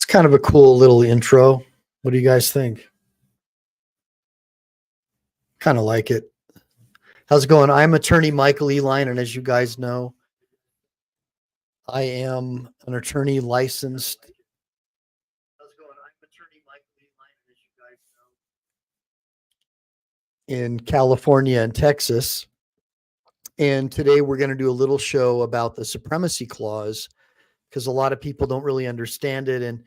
kind of a cool little intro. What do you guys think? Kind of like it. How's it going? I'm attorney Michael Eline, and as you guys know, I am an attorney licensed. How's it going? I'm attorney Michael Eline, and as you guys know, in California and Texas. And today we're going to do a little show about the Supremacy Clause because a lot of people don't really understand it. And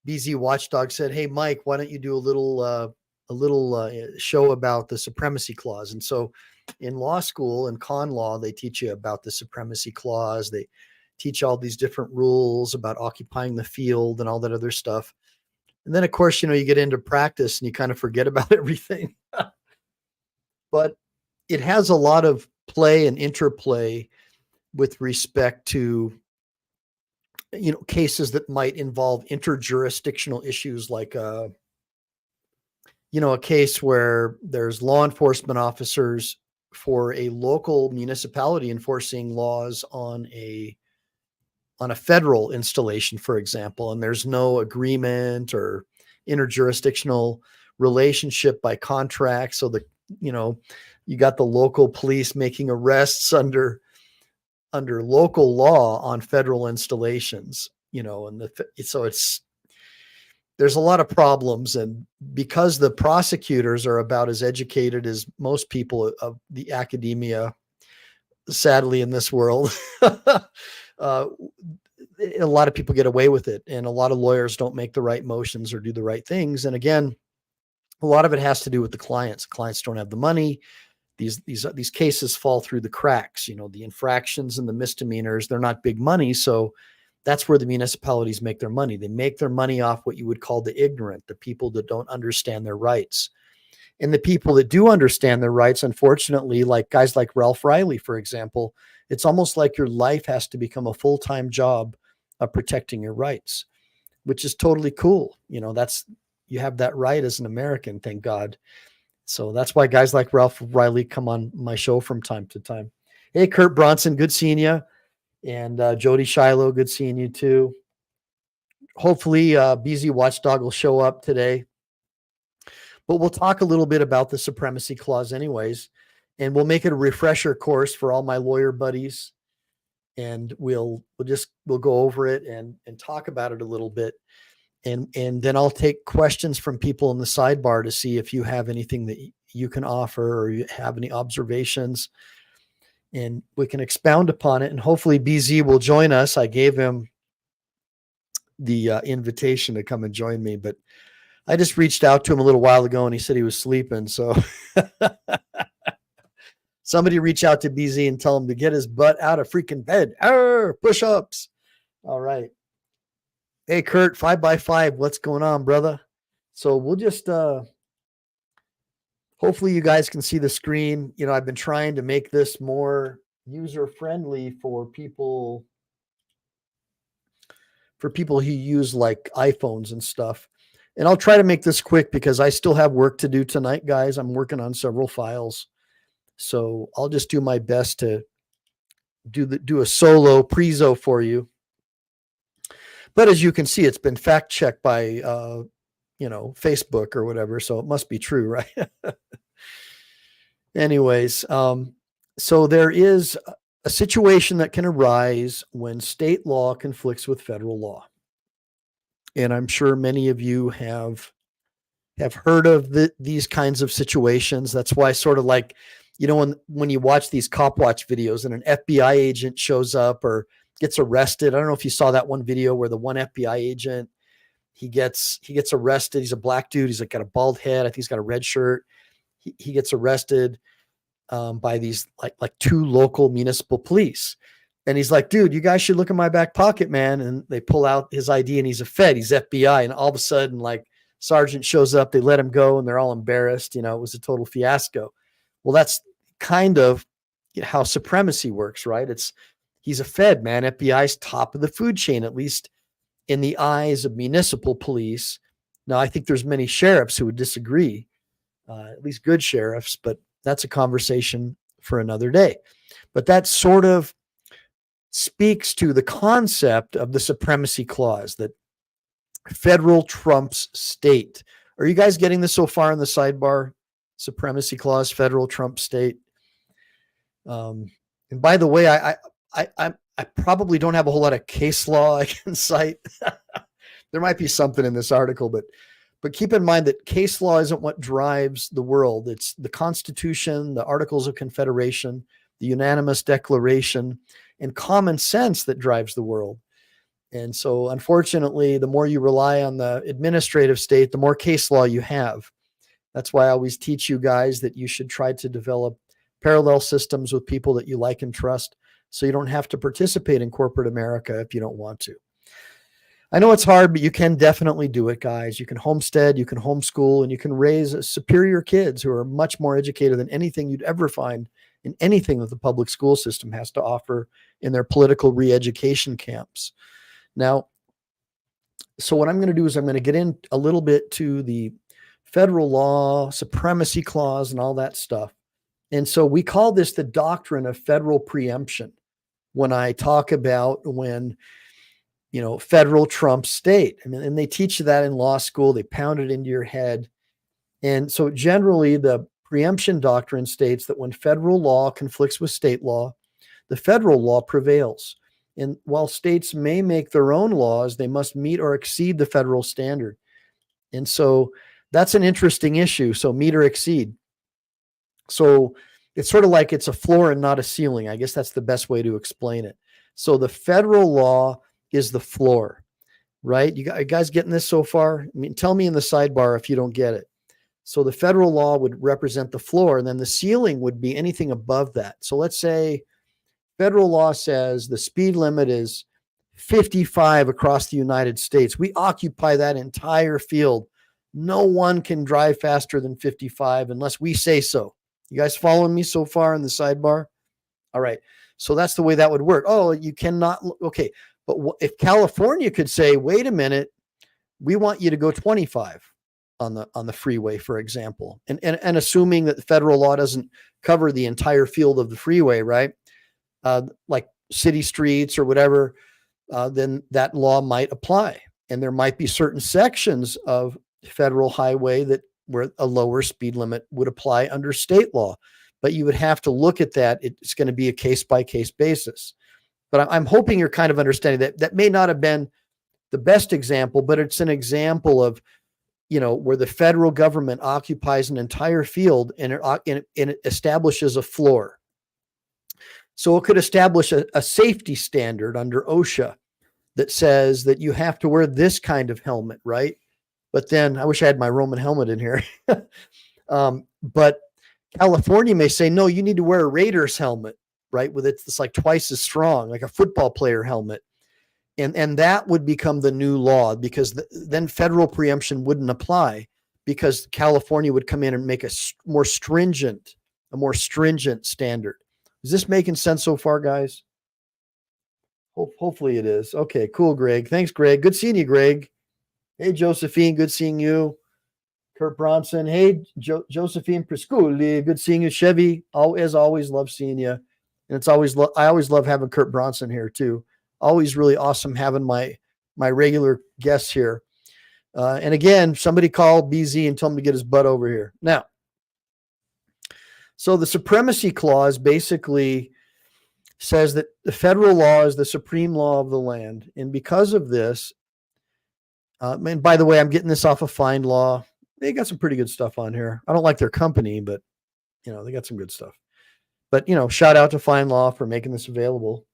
BZ Watchdog said, "Hey, Mike, why don't you do a little show about the Supremacy Clause?" And so in law school and con law, they teach you about the Supremacy Clause. They teach all these different rules about occupying the field and all that other stuff. And then, of course, you get into practice and you kind of forget about everything. But it has a lot of play and interplay with respect to cases that might involve interjurisdictional issues, like a case where there's law enforcement officers for a local municipality enforcing laws on a federal installation, for example, and there's no agreement or interjurisdictional relationship by contract. So you got the local police making arrests under local law on federal installations, there's a lot of problems. And because the prosecutors are about as educated as most people of the academia, sadly, in this world, a lot of people get away with it. And a lot of lawyers don't make the right motions or do the right things. And again, a lot of it has to do with the clients. Clients don't have the money. These cases fall through the cracks. The infractions and the misdemeanors, they're not big money. So that's where the municipalities make their money. They make their money off what you would call the ignorant, the people that don't understand their rights. And the people that do understand their rights, unfortunately, like guys like Ralph Riley, for example, it's almost like your life has to become a full-time job of protecting your rights, which is totally cool. You have that right as an American, thank God. So that's why guys like Ralph Riley come on my show from time to time. Hey, Kurt Bronson, good seeing you. And Jody Shiloh, good seeing you too. Hopefully BZ Watchdog will show up today. But we'll talk a little bit about the Supremacy Clause anyways. And we'll make it a refresher course for all my lawyer buddies. And we'll go over it and talk about it a little bit. And then I'll take questions from people in the sidebar to see if you have anything that you can offer or you have any observations, and we can expound upon it. And hopefully BZ will join us. I gave him the invitation to come and join me, but I just reached out to him a little while ago and he said he was sleeping. So somebody reach out to BZ and tell him to get his butt out of freaking bed. Push-ups. All right. Hey, Kurt, 5x5. What's going on, brother? So we'll just, hopefully you guys can see the screen. I've been trying to make this more user-friendly for people who use like iPhones and stuff. And I'll try to make this quick because I still have work to do tonight, guys. I'm working on several files. So I'll just do my best to do a solo prezo for you. But as you can see, it's been fact-checked by, Facebook or whatever. So it must be true, right? Anyways, so there is a situation that can arise when state law conflicts with federal law. And I'm sure many of you have heard of these kinds of situations. That's why sort of like, when you watch these Copwatch videos and an FBI agent shows up or gets arrested. I don't know if you saw that one video where the one FBI agent, he gets arrested. He's a black dude. He's like got a bald head. I think he's got a red shirt. He gets arrested by these like two local municipal police. And he's like, dude, you guys should look in my back pocket, man. And they pull out his ID and he's a Fed. He's FBI. And all of a sudden, like, sergeant shows up, they let him go and they're all embarrassed. It was a total fiasco. Well, that's kind of how supremacy works, right? He's a Fed, man. FBI's top of the food chain, at least in the eyes of municipal police. Now, I think there's many sheriffs who would disagree, at least good sheriffs, but that's a conversation for another day. But that sort of speaks to the concept of the Supremacy Clause, that Federal trumps state. Are you guys getting this so far in the sidebar? Supremacy Clause, federal trumps state. And by the way, I probably don't have a whole lot of case law I can cite. There might be something in this article, but keep in mind that case law isn't what drives the world. It's the Constitution, the Articles of Confederation, the unanimous declaration, and common sense that drives the world. And so, unfortunately, the more you rely on the administrative state, the more case law you have. That's why I always teach you guys that you should try to develop parallel systems with people that you like and trust, so you don't have to participate in corporate America if you don't want to. I know it's hard, but you can definitely do it, guys. You can homestead, you can homeschool, and you can raise superior kids who are much more educated than anything you'd ever find in anything that the public school system has to offer in their political re-education camps. Now, so what I'm going to do is I'm going to get in a little bit to the federal law, Supremacy Clause, and all that stuff. And so we call this the doctrine of federal preemption when I talk about when, federal trumps state. I mean, and they teach you that in law school. They pound it into your head. And so generally the preemption doctrine states that when federal law conflicts with state law, the federal law prevails. And while states may make their own laws, they must meet or exceed the federal standard. And so that's an interesting issue. So meet or exceed. So it's sort of like it's a floor and not a ceiling. I guess that's the best way to explain it. So the federal law is the floor, right? You guys getting this so far? I mean, tell me in the sidebar if you don't get it. So the federal law would represent the floor, and then the ceiling would be anything above that. So let's say federal law says the speed limit is 55 across the United States. We occupy that entire field. No one can drive faster than 55 unless we say so. You guys following me so far in the sidebar? All right. So that's the way that would work. Oh, you cannot. Okay. But if California could say, wait a minute, we want you to go 25 on the freeway, for example, and assuming that the federal law doesn't cover the entire field of the freeway, right? Like city streets or whatever, then that law might apply. And there might be certain sections of federal highway where a lower speed limit would apply under state law. But you would have to look at that. It's going to be a case-by-case basis. But I'm hoping you're kind of understanding that that may not have been the best example, but it's an example of, where the federal government occupies an entire field and it establishes a floor. So it could establish a safety standard under OSHA that says that you have to wear this kind of helmet, right? But then I wish I had my Roman helmet in here. But California may say, no, you need to wear a Raiders helmet, right? With it's like twice as strong, like a football player helmet. And that would become the new law, because then federal preemption wouldn't apply, because California would come in and make a more stringent standard. Is this making sense so far, guys? Hopefully it is. Okay, cool, Greg. Thanks, Greg. Good seeing you, Greg. Hey, Josephine. Good seeing you. Kurt Bronson. Hey, Josephine Prisculi. Good seeing you. Chevy. As always, love seeing you. And it's always I always love having Kurt Bronson here too. Always really awesome having my regular guests here. And again, somebody call BZ and tell him to get his butt over here. Now, so the Supremacy Clause basically says that the federal law is the supreme law of the land. And because of this, and by the way, I'm getting this off of Find Law. They got some pretty good stuff on here. I don't like their company, but they got some good stuff. But shout out to Find Law for making this available,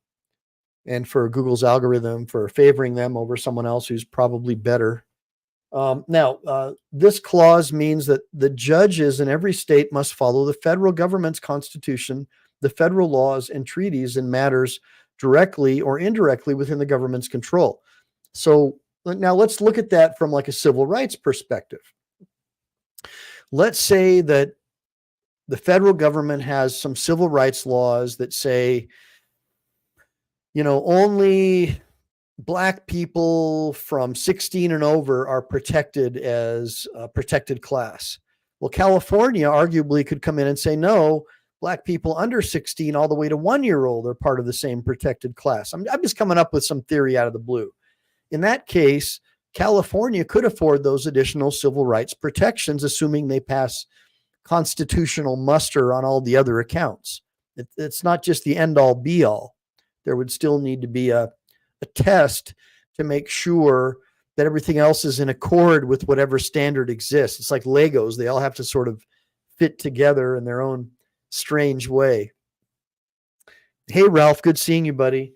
and for Google's algorithm for favoring them over someone else who's probably better. Now, this clause means that the judges in every state must follow the federal government's constitution, the federal laws and treaties in matters directly or indirectly within the government's control. So now let's look at that from like a civil rights perspective. Let's say that the federal government has some civil rights laws that say, only Black people from 16 and over are protected as a protected class. Well, California arguably could come in and say, no, Black people under 16 all the way to 1-year-old are part of the same protected class. I'm just coming up with some theory out of the blue. In that case, California could afford those additional civil rights protections, assuming they pass constitutional muster on all the other accounts. It's not just the end all be all. There would still need to be a test to make sure that everything else is in accord with whatever standard exists. It's like Legos. They all have to sort of fit together in their own strange way. Hey, Ralph, good seeing you, buddy.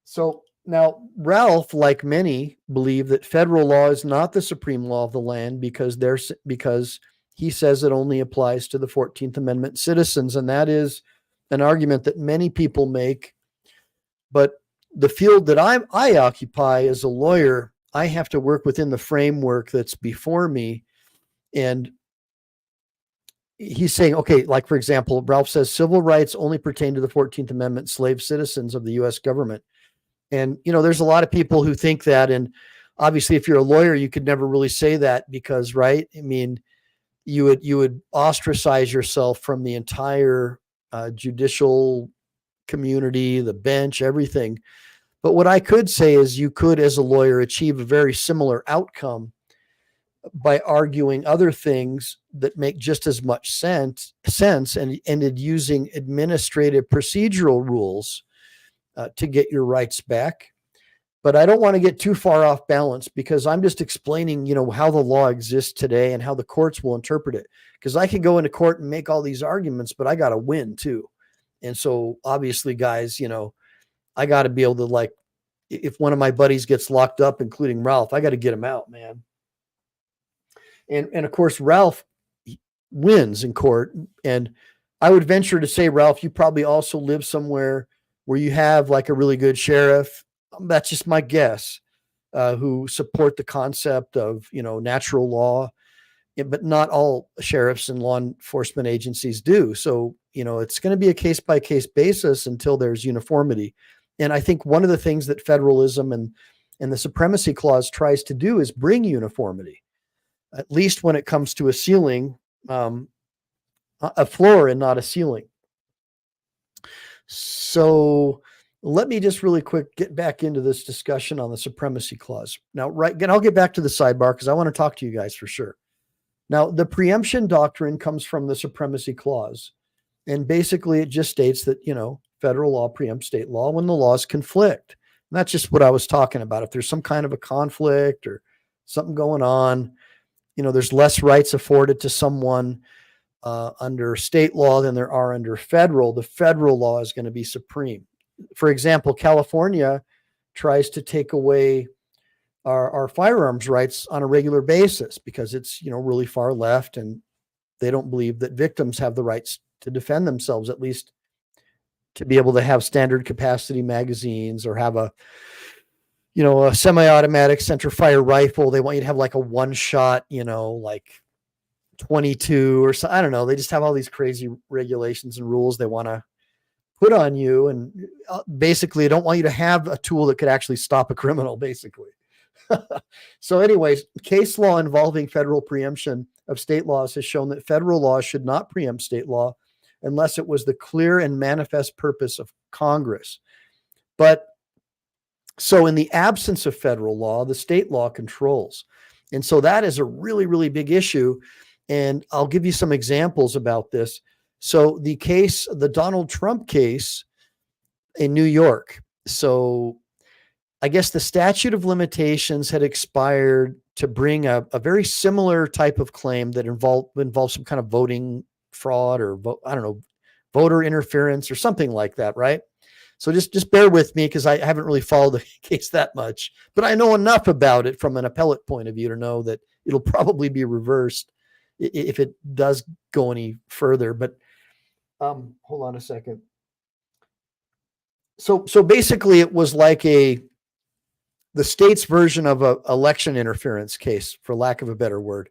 So now Ralph, like many, believe that federal law is not the supreme law of the land because he says it only applies to the 14th Amendment citizens. And that is an argument that many people make. But the field that I occupy as a lawyer, I have to work within the framework that's before me. And he's saying, okay, like for example, Ralph says civil rights only pertain to the 14th Amendment slave citizens of the U.S. government. And, there's a lot of people who think that. And obviously, if you're a lawyer, you could never really say that because, right? I mean, you would ostracize yourself from the entire judicial community, the bench, everything. But what I could say is you could, as a lawyer, achieve a very similar outcome by arguing other things that make just as much sense and using administrative procedural rules to get your rights back. But I don't want to get too far off balance because I'm just explaining, how the law exists today and how the courts will interpret it. Because I can go into court and make all these arguments, but I got to win too. And so obviously, guys, I got to be able to, if one of my buddies gets locked up, including Ralph, I got to get him out, man. And of course, Ralph wins in court. And I would venture to say, Ralph, you probably also live somewhere where you have like a really good sheriff. That's just my guess, who support the concept of, natural law, but not all sheriffs and law enforcement agencies do. So, it's going to be a case by case basis until there's uniformity. And I think one of the things that federalism and the Supremacy Clause tries to do is bring uniformity, at least when it comes to a ceiling, a floor and not a ceiling. So let me just really quick get back into this discussion on the Supremacy Clause. Now, again, I'll get back to the sidebar because I want to talk to you guys for sure. Now, the preemption doctrine comes from the Supremacy Clause. And basically it just states that, federal law preempts state law when the laws conflict. And that's just what I was talking about. If there's some kind of a conflict or something going on, there's less rights afforded to someone under state law than there are under federal. The federal law is going to be supreme. For example, California tries to take away our firearms rights on a regular basis because it's, really far left and they don't believe that victims have the rights to defend themselves, at least to be able to have standard capacity magazines or have a semi-automatic center fire rifle. They want you to have like a one shot, like 22 or so. I don't know. They just have all these crazy regulations and rules they want to put on you. And basically they don't want you to have a tool that could actually stop a criminal, basically. So anyways, case law involving federal preemption of state laws has shown that federal law should not preempt state law unless it was the clear and manifest purpose of Congress. But so in the absence of federal law, the state law controls. And so that is a really, really big issue. And I'll give you some examples about this. So the Donald Trump case in New York. So I guess the statute of limitations had expired to bring a very similar type of claim that involved some kind of voting fraud or voter interference or something like that, right? So just bear with me because I haven't really followed the case that much, but I know enough about it from an appellate point of view to know that it'll probably be reversed if it does go any further. But hold on a second. So basically it was like the state's version of an election interference case, for lack of a better word.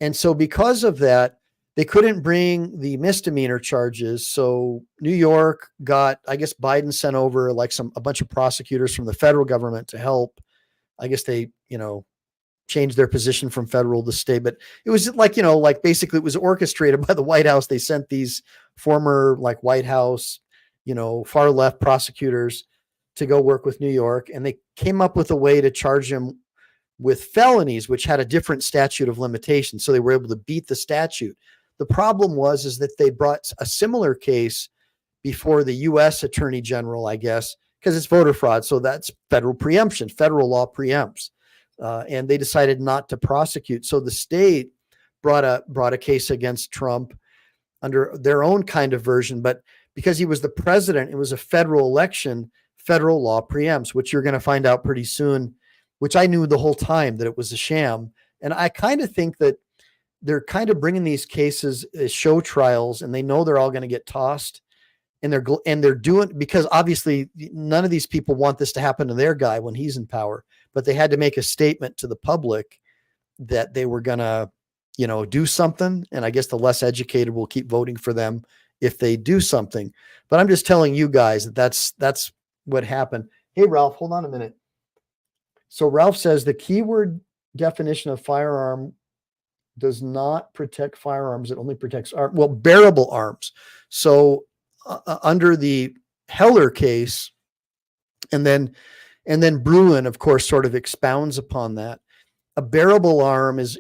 And so because of that, they couldn't bring the misdemeanor charges. So New York got, I guess Biden sent over like a bunch of prosecutors from the federal government to help. I guess they, changed their position from federal to state, but it was like, basically it was orchestrated by the White House. They sent these former like White House, far left prosecutors to go work with New York. And they came up with a way to charge him with felonies, which had a different statute of limitations. So they were able to beat the statute. The problem is that they brought a similar case before the U.S. Attorney General, I guess, because it's voter fraud. So that's federal preemption. Federal law preempts. And they decided not to prosecute. So the state brought a case against Trump under their own kind of version. But because he was the president, it was a federal election, federal law preempts, which you're going to find out pretty soon, which I knew the whole time that it was a sham. And I kind of think that they're kind of bringing these cases as show trials, and they know they're all going to get tossed. And they're doing, because obviously none of these people want this to happen to their guy when he's in power, but they had to make a statement to the public that they were going to, do something. And I guess the less educated will keep voting for them if they do something. But I'm just telling you guys that that's what happened. Hey, Ralph, hold on a minute. So Ralph says the keyword definition of firearm does not protect firearms. It only protects bearable arms. So under the Heller case, and then Bruin, of course, sort of expounds upon that. A bearable arm is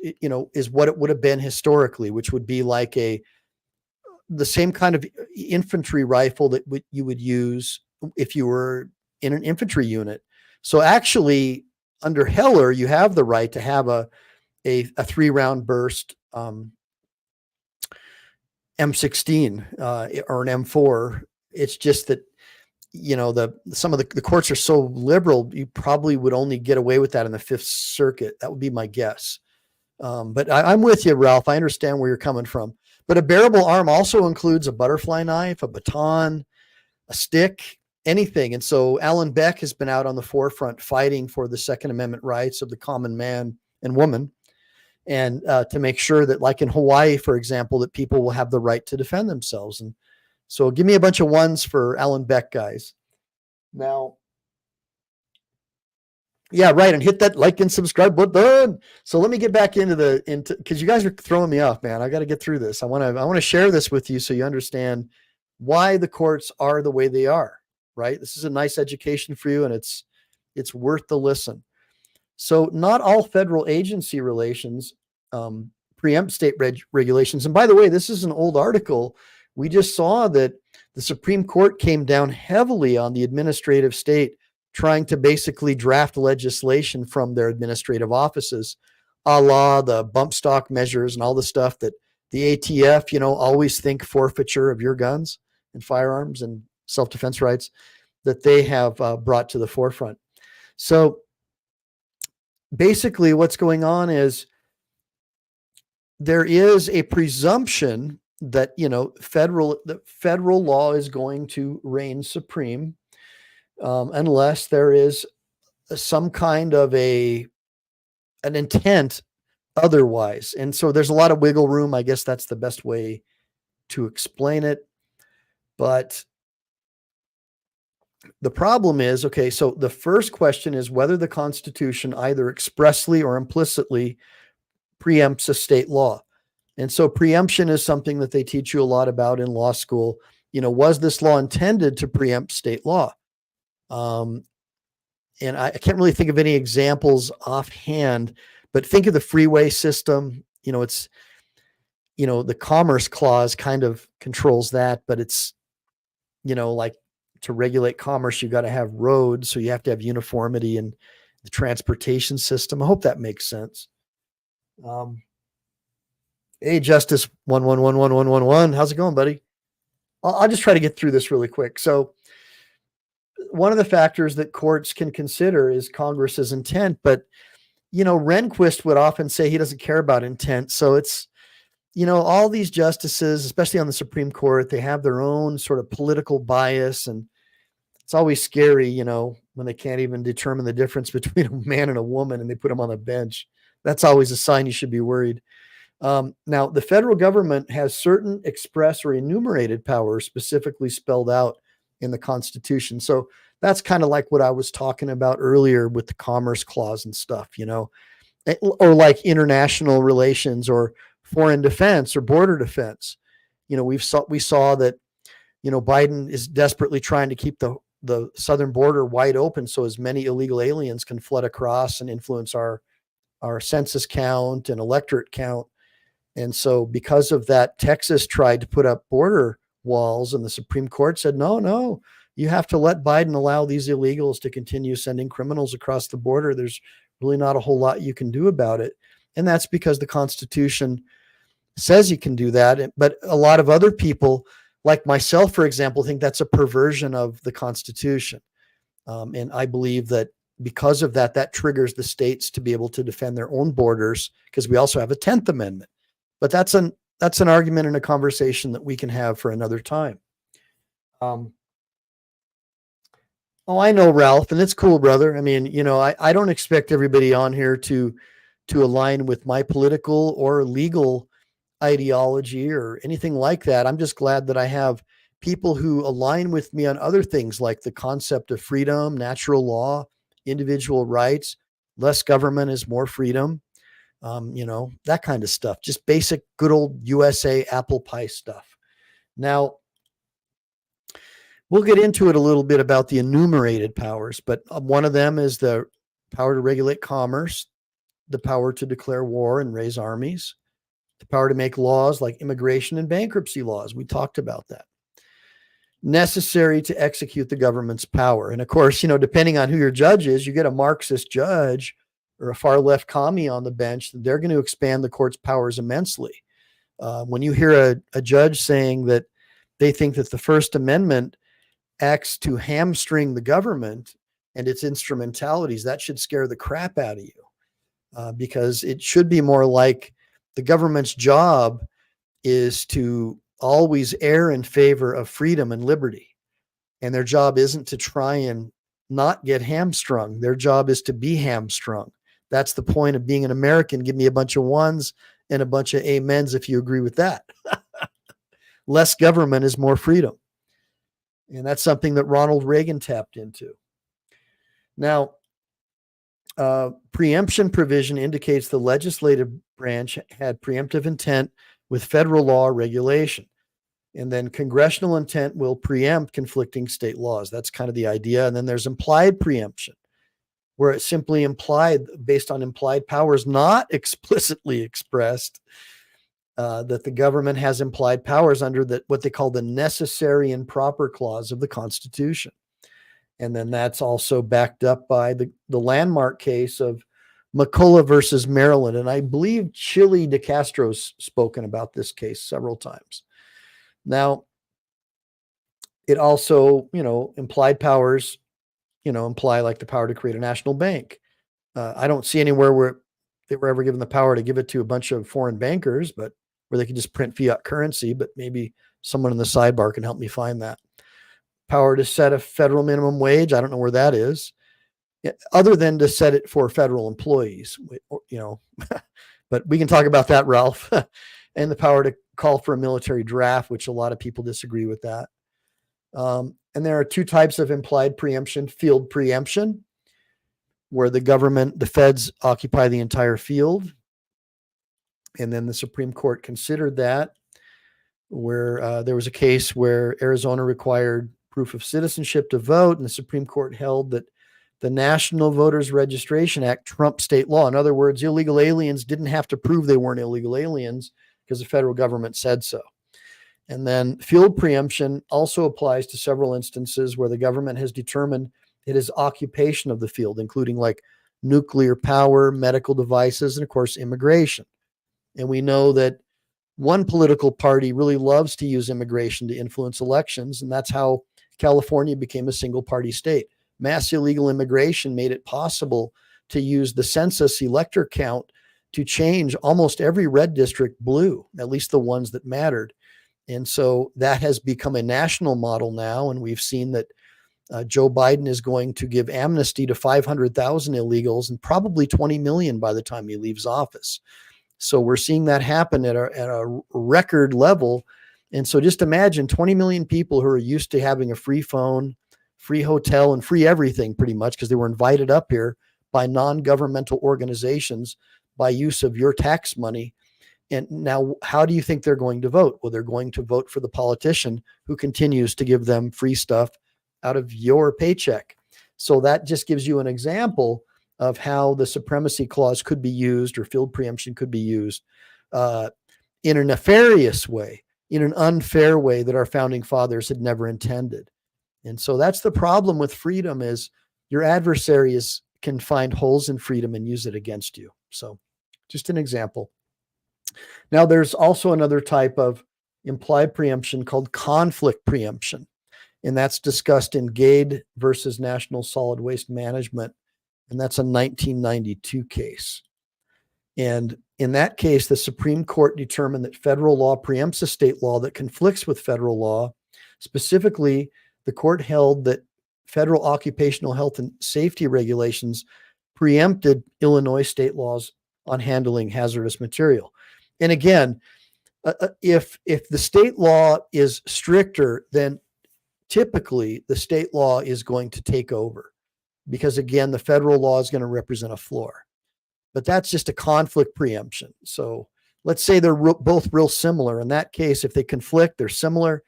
what it would have been historically, which would be like the same kind of infantry rifle that you would use if you were in an infantry unit. So actually, under Heller, you have the right to have a 3-round burst M16 or an M4. It's just that some of the courts are so liberal, you probably would only get away with that in the Fifth Circuit. That would be my guess. But I'm with you, Ralph. I understand where you're coming from. But a bearable arm also includes a butterfly knife, a baton, a stick, anything. And so Alan Beck has been out on the forefront fighting for the Second Amendment rights of the common man and woman. And to make sure that, like in Hawaii, for example, that people will have the right to defend themselves. And so give me a bunch of ones for Alan Beck, guys. Now, yeah, right. And hit that like and subscribe button. So let me get back into because you guys are throwing me off, man. I got to get through this. I want to share this with you so you understand why the courts are the way they are, right? This is a nice education for you, and it's worth the listen. So not all federal agency relations preempt state regulations. And by the way, this is an old article. We just saw that the Supreme Court came down heavily on the administrative state, trying to basically draft legislation from their administrative offices, a la the bump stock measures and all the stuff that the ATF, always think forfeiture of your guns and firearms and self-defense rights, that they have brought to the forefront. So basically what's going on is there is a presumption that, federal law is going to reign supreme unless there is some kind of an intent otherwise. And so there's a lot of wiggle room. I guess that's the best way to explain it. But the problem is, okay, so the first question is whether the Constitution either expressly or implicitly preempts a state law. And so preemption is something that they teach you a lot about in law school. Was this law intended to preempt state law? And I can't really think of any examples offhand, but think of the freeway system. It's, the Commerce Clause kind of controls that, but it's, like to regulate commerce, you got to have roads. So you have to have uniformity in the transportation system. I hope that makes sense. Hey, Justice 1111111. How's it going, buddy? I'll just try to get through this really quick. So one of the factors that courts can consider is Congress's intent, but, Rehnquist would often say he doesn't care about intent. So it's, all these justices, especially on the Supreme Court, they have their own sort of political bias, and it's always scary, when they can't even determine the difference between a man and a woman and they put them on the bench. That's always a sign you should be worried. Now, the federal government has certain express or enumerated powers specifically spelled out in the Constitution. So that's kind of like what I was talking about earlier with the Commerce Clause and stuff, or like international relations or foreign defense or border defense. We saw that, Biden is desperately trying to keep the southern border wide open so as many illegal aliens can flood across and influence our our census count and electorate count. And so because of that, Texas tried to put up border walls, and the Supreme Court said, no, you have to let Biden allow these illegals to continue sending criminals across the border. There's really not a whole lot you can do about it. And that's because the Constitution says you can do that. But a lot of other people, like myself, for example, think that's a perversion of the Constitution. And I believe that because of that, that triggers the states to be able to defend their own borders, because we also have a 10th Amendment. But that's an argument and a conversation that we can have for another time. I know, Ralph, and it's cool, brother. I mean, I don't expect everybody on here to align with my political or legal ideology or anything like that. I'm just glad that I have people who align with me on other things like the concept of freedom, natural law, individual rights, less government is more freedom, that kind of stuff, just basic good old USA apple pie stuff. Now, we'll get into it a little bit about the enumerated powers, but one of them is the power to regulate commerce, the power to declare war and raise armies, the power to make laws like immigration and bankruptcy laws. We talked about that. Necessary to execute the government's power. And of course, depending on who your judge is, you get a Marxist judge or a far left commie on the bench, they're going to expand the court's powers immensely. When you hear a judge saying that they think that the First Amendment acts to hamstring the government and its instrumentalities, that should scare the crap out of you, because it should be more like the government's job is to always err in favor of freedom and liberty. And their job isn't to try and not get hamstrung. Their job is to be hamstrung. That's the point of being an American. Give me a bunch of ones and a bunch of amens if you agree with that. Less government is more freedom. And that's something that Ronald Reagan tapped into. Now, preemption provision indicates the legislative branch had preemptive intent with federal law or regulation. And then congressional intent will preempt conflicting state laws. That's kind of the idea. And then there's implied preemption, where it's simply implied, based on implied powers, not explicitly expressed, that the government has implied powers under what they call the necessary and proper clause of the Constitution. And then that's also backed up by the landmark case of McCullough versus Maryland. And I believe Chili DeCastro's spoken about this case several times. Now, it also, implied powers, imply like the power to create a national bank. I don't see anywhere where they were ever given the power to give it to a bunch of foreign bankers, but where they could just print fiat currency, but maybe someone in the sidebar can help me find that. Power to set a federal minimum wage. I don't know where that is, other than to set it for federal employees, but we can talk about that, Ralph. And the power to call for a military draft, which a lot of people disagree with that. And there are two types of implied preemption: field preemption, where the feds occupy the entire field. And then the Supreme Court considered that, where there was a case where Arizona required proof of citizenship to vote, and the Supreme Court held that the National Voters Registration Act trumped state law. In other words, illegal aliens didn't have to prove they weren't illegal aliens because the federal government said so. And then field preemption also applies to several instances where the government has determined it is occupation of the field, including like nuclear power, medical devices, and of course, immigration. And we know that one political party really loves to use immigration to influence elections, and that's how California became a single party state. Mass illegal immigration made it possible to use the census elector count to change almost every red district blue, at least the ones that mattered. And so that has become a national model now. And we've seen that Joe Biden is going to give amnesty to 500,000 illegals and probably 20 million by the time he leaves office. So we're seeing that happen at a record level. And so just imagine 20 million people who are used to having a free phone, free hotel, and free everything pretty much because they were invited up here by non-governmental organizations by use of your tax money. And now, how do you think they're going to vote? Well, they're going to vote for the politician who continues to give them free stuff out of your paycheck. So that just gives you an example of how the Supremacy Clause could be used, or field preemption could be used in a nefarious way, in an unfair way that our founding fathers had never intended. And so that's the problem with freedom, is your adversaries can find holes in freedom and use it against you. So just an example. Now, there's also another type of implied preemption called conflict preemption. And that's discussed in Gade versus National Solid Waste Management. And that's a 1992 case. And in that case, the Supreme Court determined that federal law preempts a state law that conflicts with federal law. Specifically, the court held that federal occupational health and safety regulations preempted Illinois state laws on handling hazardous material. And again, if the state law is stricter, then typically the state law is going to take over, because again, the federal law is going to represent a floor. But that's just a conflict preemption. So let's say they're both real similar. In that case, if they conflict, they're similar,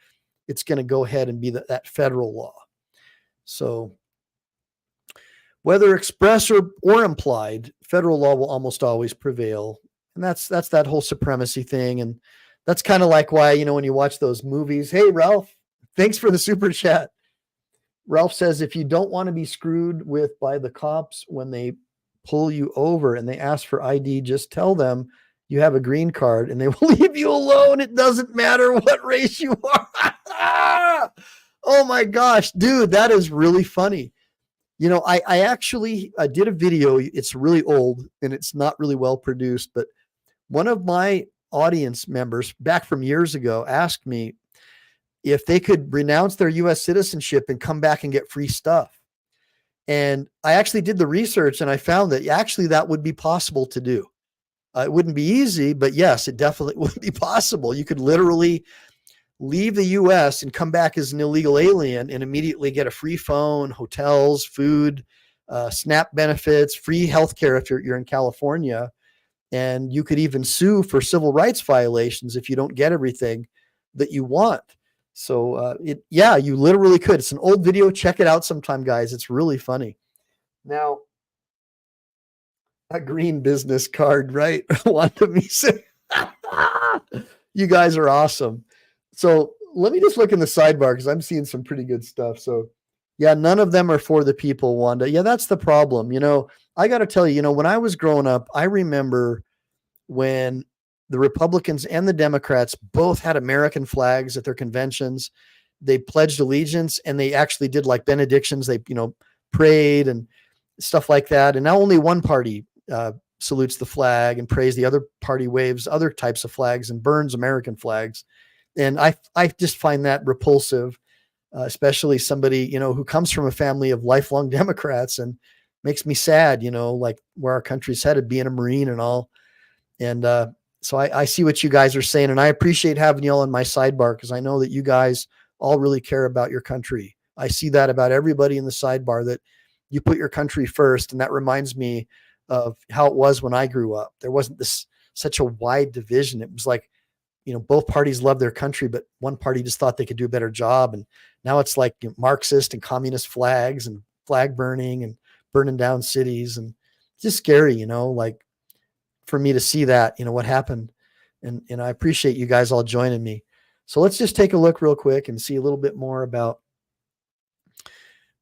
it's going to go ahead and be that federal law. So whether express or implied, federal law will almost always prevail. And that's that whole supremacy thing. And that's kind of like why, when you watch those movies, hey, Ralph, thanks for the super chat. Ralph says, if you don't want to be screwed with by the cops when they pull you over and they ask for ID, just tell them you have a green card and they will leave you alone. It doesn't matter what race you are. Oh my gosh, dude, that is really funny. I actually did a video. It's really old and it's not really well produced, but one of my audience members back from years ago asked me if they could renounce their U.S. citizenship and come back and get free stuff. And I actually did the research and I found that actually that would be possible to do. It wouldn't be easy, but yes, it definitely would be possible. You could literally leave the U.S. and come back as an illegal alien and immediately get a free phone, hotels, food, SNAP benefits, free healthcare if you're in California. And you could even sue for civil rights violations if you don't get everything that you want. So you literally could. It's an old video. Check it out sometime, guys. It's really funny. Now, a green business card, right? Wanda me say, you guys are awesome. So let me just look in the sidebar because I'm seeing some pretty good stuff. So yeah, none of them are for the people, Wanda. Yeah, that's the problem. I got to tell you, when I was growing up, I remember when the Republicans and the Democrats both had American flags at their conventions. They pledged allegiance and they actually did like benedictions. They, prayed and stuff like that. And now only one party salutes the flag and prays. The other party waves other types of flags and burns American flags. And I just find that repulsive, especially somebody, who comes from a family of lifelong Democrats, and makes me sad, like where our country's headed, being a Marine and all. And so I see what you guys are saying, and I appreciate having y'all in my sidebar because I know that you guys all really care about your country. I see that about everybody in the sidebar, that you put your country first. And that reminds me of how it was when I grew up. There wasn't such a wide division. It was like, both parties love their country, but one party just thought they could do a better job. And now it's like Marxist and communist flags and flag burning and burning down cities. And it's just scary, like for me to see that, what happened. And I appreciate you guys all joining me. So let's just take a look real quick and see a little bit more about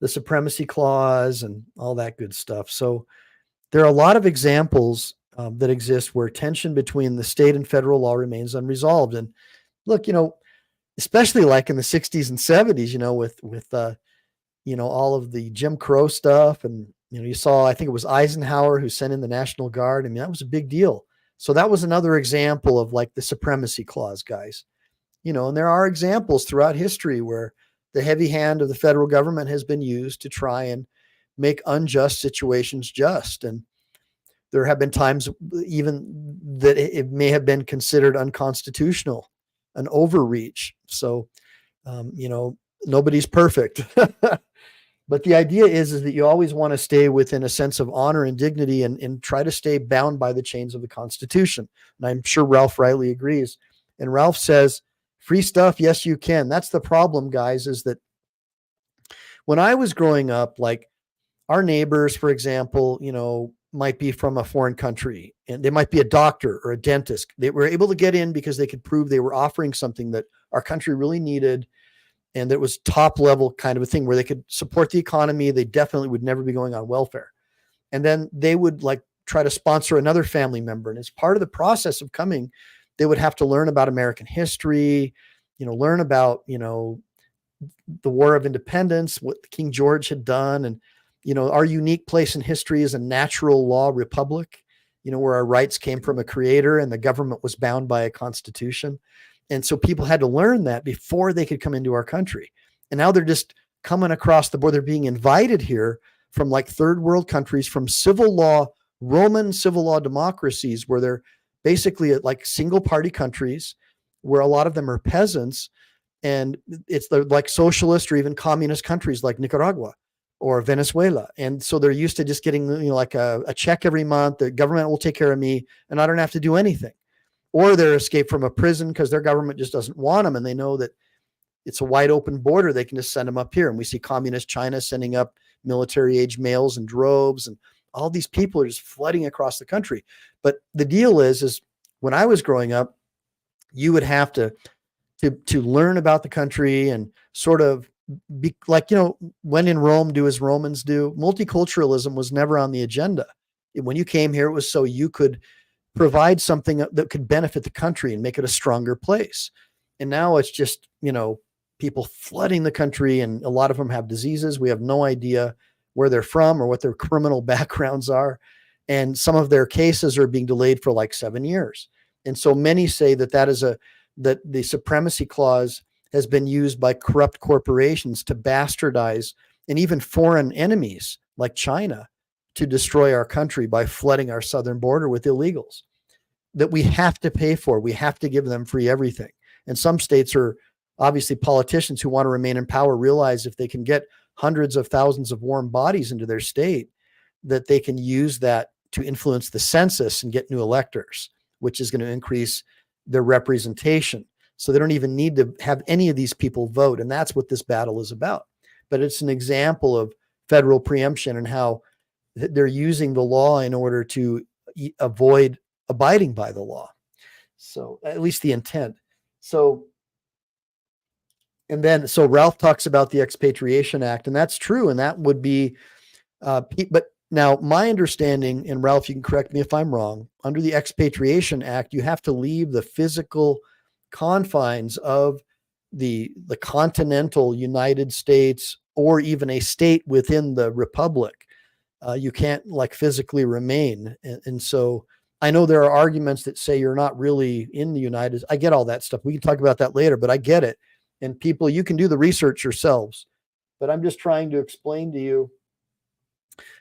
the Supremacy Clause and all that good stuff. So there are a lot of examples that exist where tension between the state and federal law remains unresolved. And look, especially like in the 60s and 70s, with all of the Jim Crow stuff. And, you saw, I think it was Eisenhower who sent in the National Guard. I mean, that was a big deal. So that was another example of like the Supremacy Clause, guys. And there are examples throughout history where the heavy hand of the federal government has been used to try and make unjust situations just. And there have been times even that it may have been considered unconstitutional, an overreach. So, nobody's perfect. But the idea is that you always want to stay within a sense of honor and dignity and try to stay bound by the chains of the Constitution. And I'm sure Ralph rightly agrees. And Ralph says, free stuff, yes, you can. That's the problem, guys, is that when I was growing up, like our neighbors, for example, might be from a foreign country, and they might be a doctor or a dentist. They were able to get in because they could prove they were offering something that our country really needed, and that was top level kind of a thing where they could support the economy. They definitely would never be going on welfare. And then they would like try to sponsor another family member. And as part of the process of coming, they would have to learn about American history, learn about, the War of Independence, what King George had done. And, our unique place in history is a natural law republic, where our rights came from a creator and the government was bound by a constitution. And so people had to learn that before they could come into our country. And now they're just coming across the border. They're being invited here from like third world countries, from civil law, Roman civil law democracies, where they're basically like single party countries where a lot of them are peasants. And it's like socialist or even communist countries like Nicaragua or Venezuela. And so they're used to just getting, like a check every month. The government will take care of me and I don't have to do anything. Or they're escaped from a prison because their government just doesn't want them. And they know that it's a wide open border. They can just send them up here. And we see communist China sending up military age males in droves, and all these people are just flooding across the country. But the deal is when I was growing up, you would have to learn about the country and sort of be like, when in Rome, do as Romans do. Multiculturalism was never on the agenda. When you came here, it was so you could provide something that could benefit the country and make it a stronger place. And now it's just, people flooding the country, and a lot of them have diseases. We have no idea where they're from or what their criminal backgrounds are. And some of their cases are being delayed for like 7 years. And so many say that that the Supremacy Clause has been used by corrupt corporations to bastardize and even foreign enemies like China to destroy our country by flooding our southern border with illegals that we have to pay for. We have to give them free everything. And some states are obviously, politicians who want to remain in power realize if they can get hundreds of thousands of warm bodies into their state, that they can use that to influence the census and get new electors, which is going to increase their representation. So they don't even need to have any of these people vote. And that's what this battle is about. But it's an example of federal preemption and how they're using the law in order to avoid abiding by the law. So at least the intent. So Ralph talks about the Expatriation Act, and that's true. And that would be, but now my understanding, and Ralph, you can correct me if I'm wrong, under the Expatriation Act, you have to leave the physical confines of the continental United States or even a state within the Republic. You can't like physically remain. And so I know there are arguments that say you're not really in the United States. I get all that stuff. We can talk about that later, but I get it. And people, you can do the research yourselves, but I'm just trying to explain to you.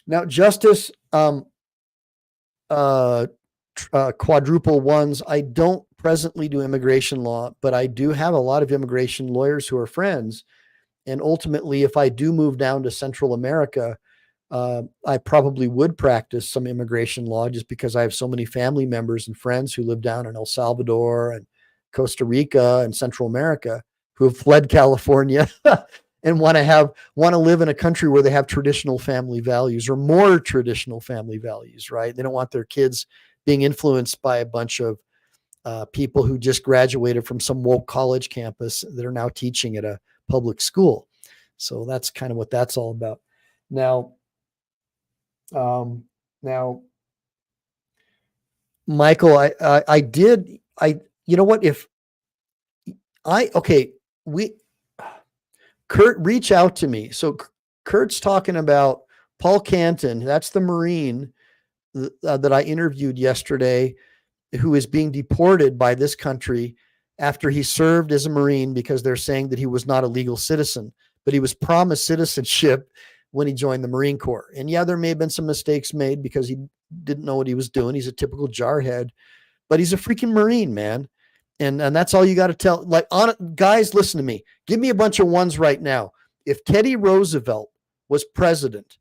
Now, Justice quadruple ones, I don't presently do immigration law, but I do have a lot of immigration lawyers who are friends. And ultimately, if I do move down to Central America, I probably would practice some immigration law just because I have so many family members and friends who live down in El Salvador and Costa Rica and Central America who have fled California and want to live in a country where they have traditional family values or more traditional family values, right? They don't want their kids being influenced by a bunch of people who just graduated from some woke college campus that are now teaching at a public school. So that's kind of what that's all about. Now, Michael, Kurt, reach out to me. So Kurt's talking about Paul Canton. That's the Marine that I interviewed yesterday, who is being deported by this country after he served as a Marine because they're saying that he was not a legal citizen, but he was promised citizenship when he joined the Marine Corps. And yeah, there may have been some mistakes made because he didn't know what he was doing. He's a typical jarhead, but he's a freaking Marine, man. And that's all you got to tell. Like, guys, listen to me. Give me a bunch of ones right now. If Teddy Roosevelt was president,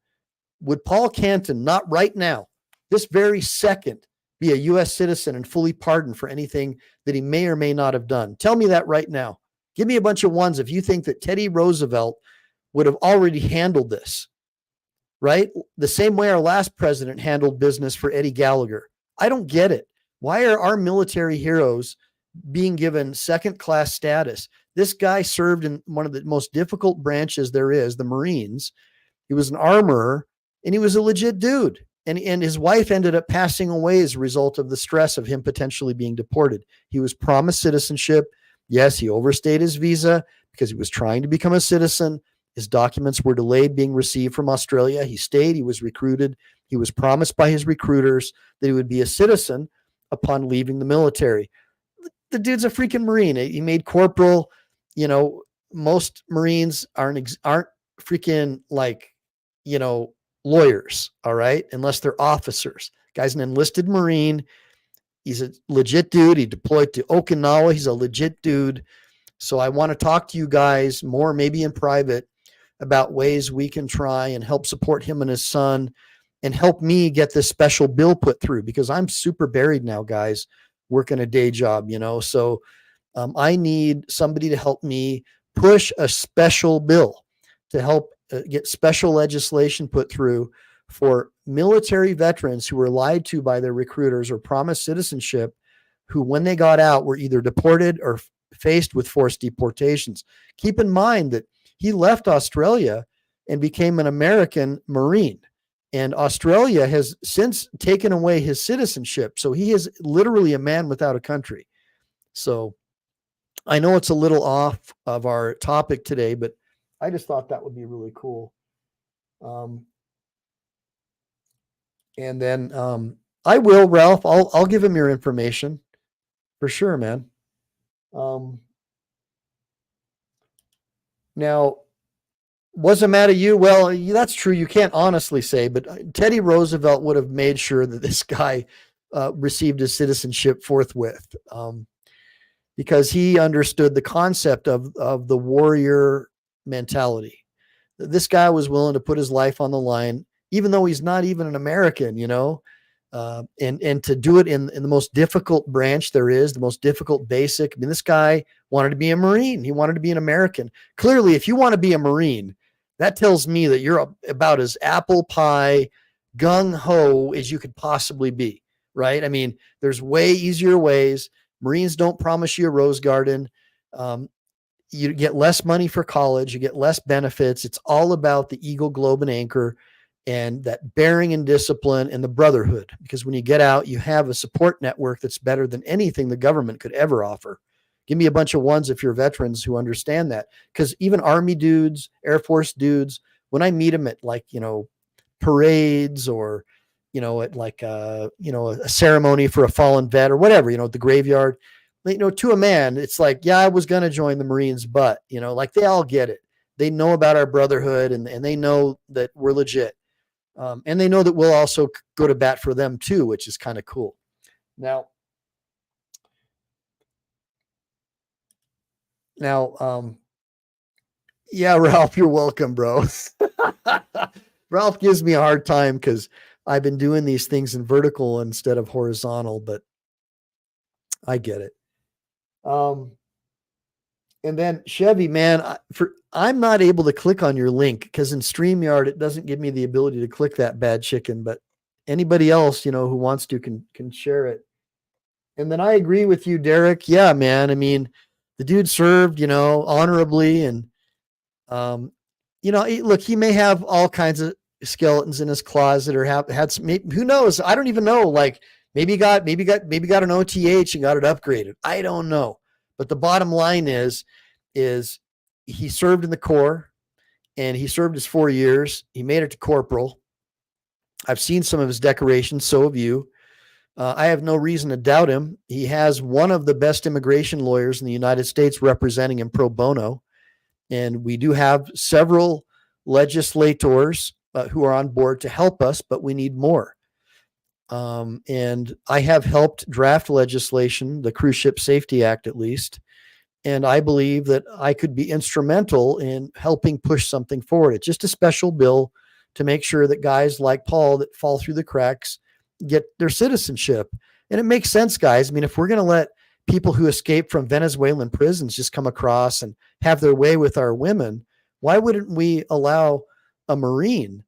would Paul Canton not right now, this very second, be a U.S. citizen and fully pardoned for anything that he may or may not have done? Tell me that right now. Give me a bunch of ones if you think that Teddy Roosevelt would have already handled this. right? The same way our last president handled business for Eddie Gallagher. I don't get it. Why are our military heroes being given second-class status? This guy served in one of the most difficult branches there is, the Marines. He was an armorer, and he was a legit dude. And his wife ended up passing away as a result of the stress of him potentially being deported. He was promised citizenship. Yes, he overstayed his visa because he was trying to become a citizen. His documents were delayed being received from Australia. He stayed. He was recruited. He was promised by his recruiters that he would be a citizen upon leaving the military. The dude's a freaking Marine. He made corporal. You know, most Marines aren't freaking like, you know, lawyers, all right, unless they're officers. Guy's an enlisted Marine. He's a legit dude. He deployed to Okinawa. He's a legit dude. So I want to talk to you guys more, maybe in private, about ways we can try and help support him and his son and help me get this special bill put through, because I'm super buried now, guys, working a day job, you know. So I need somebody to help me push a special bill to help get special legislation put through for military veterans who were lied to by their recruiters or promised citizenship, who, when they got out, were either deported or faced with forced deportations. Keep in mind that he left Australia and became an American Marine. And Australia has since taken away his citizenship. So he is literally a man without a country. So I know it's a little off of our topic today, but I just thought that would be really cool. And then I will, Ralph, I'll give him your information for sure, man. Now, was it mad at you? Well, that's true. You can't honestly say, but Teddy Roosevelt would have made sure that this guy received his citizenship forthwith, because he understood the concept of the warrior mentality. This guy was willing to put his life on the line, even though he's not even an American, you know, and to do it in the most difficult branch there is, the most difficult basic. I mean, this guy wanted to be a Marine. He wanted to be an American. Clearly, if you want to be a Marine, that tells me that you're about as apple pie, gung-ho as you could possibly be, right? I mean, there's way easier ways. Marines don't promise you a rose garden. You get less money for college. You get less benefits. It's all about the eagle, globe, and anchor, and that bearing and discipline and the brotherhood. Because when you get out, you have a support network that's better than anything the government could ever offer. Give me a bunch of ones if you're veterans who understand that. Because even Army dudes, Air Force dudes, when I meet them at, like, you know, parades or, you know, at like a ceremony for a fallen vet or whatever, you know, at the graveyard, you know, to a man, it's like, yeah, I was going to join the Marines, but, you know, like, they all get it. They know about our brotherhood, and they know that we're legit. And they know that we'll also go to bat for them too, which is kind of cool. Now, yeah, Ralph, you're welcome, bro. Ralph gives me a hard time because I've been doing these things in vertical instead of horizontal, but I get it. And then Chevy, man, I'm not able to click on your link because in StreamYard, it doesn't give me the ability to click that bad chicken, but anybody else, you know, who wants to can share it. And then I agree with you, Derek. Yeah, man. I mean, the dude served, you know, honorably. And, you know, look, he may have all kinds of skeletons in his closet or had some, who knows? I don't even know. Like, maybe got an OTH and got it upgraded. I don't know. But the bottom line is he served in the Corps, and he served his 4 years. He made it to corporal. I've seen some of his decorations. So have you. I have no reason to doubt him. He has one of the best immigration lawyers in the United States representing him pro bono. And we do have several legislators who are on board to help us, but we need more. And I have helped draft legislation, the Cruise Ship Safety Act, at least. And I believe that I could be instrumental in helping push something forward. It's just a special bill to make sure that guys like Paul that fall through the cracks get their citizenship. And it makes sense, guys. I mean, if we're going to let people who escape from Venezuelan prisons just come across and have their way with our women, why wouldn't we allow a Marine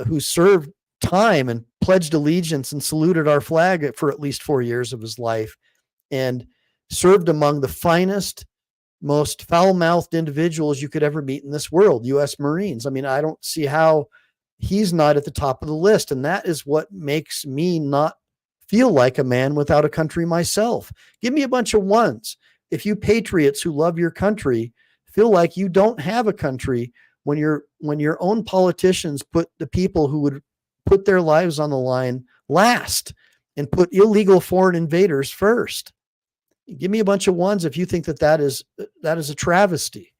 who served time and pledged allegiance and saluted our flag for at least 4 years of his life, and served among the finest, most foul-mouthed individuals you could ever meet in this world, U.S. Marines. I mean, I don't see how he's not at the top of the list. And that is what makes me not feel like a man without a country myself. Give me a bunch of ones. If you patriots who love your country feel like you don't have a country when your own politicians put the people who would put their lives on the line last and put illegal foreign invaders first. Give me a bunch of ones if you think that is a travesty.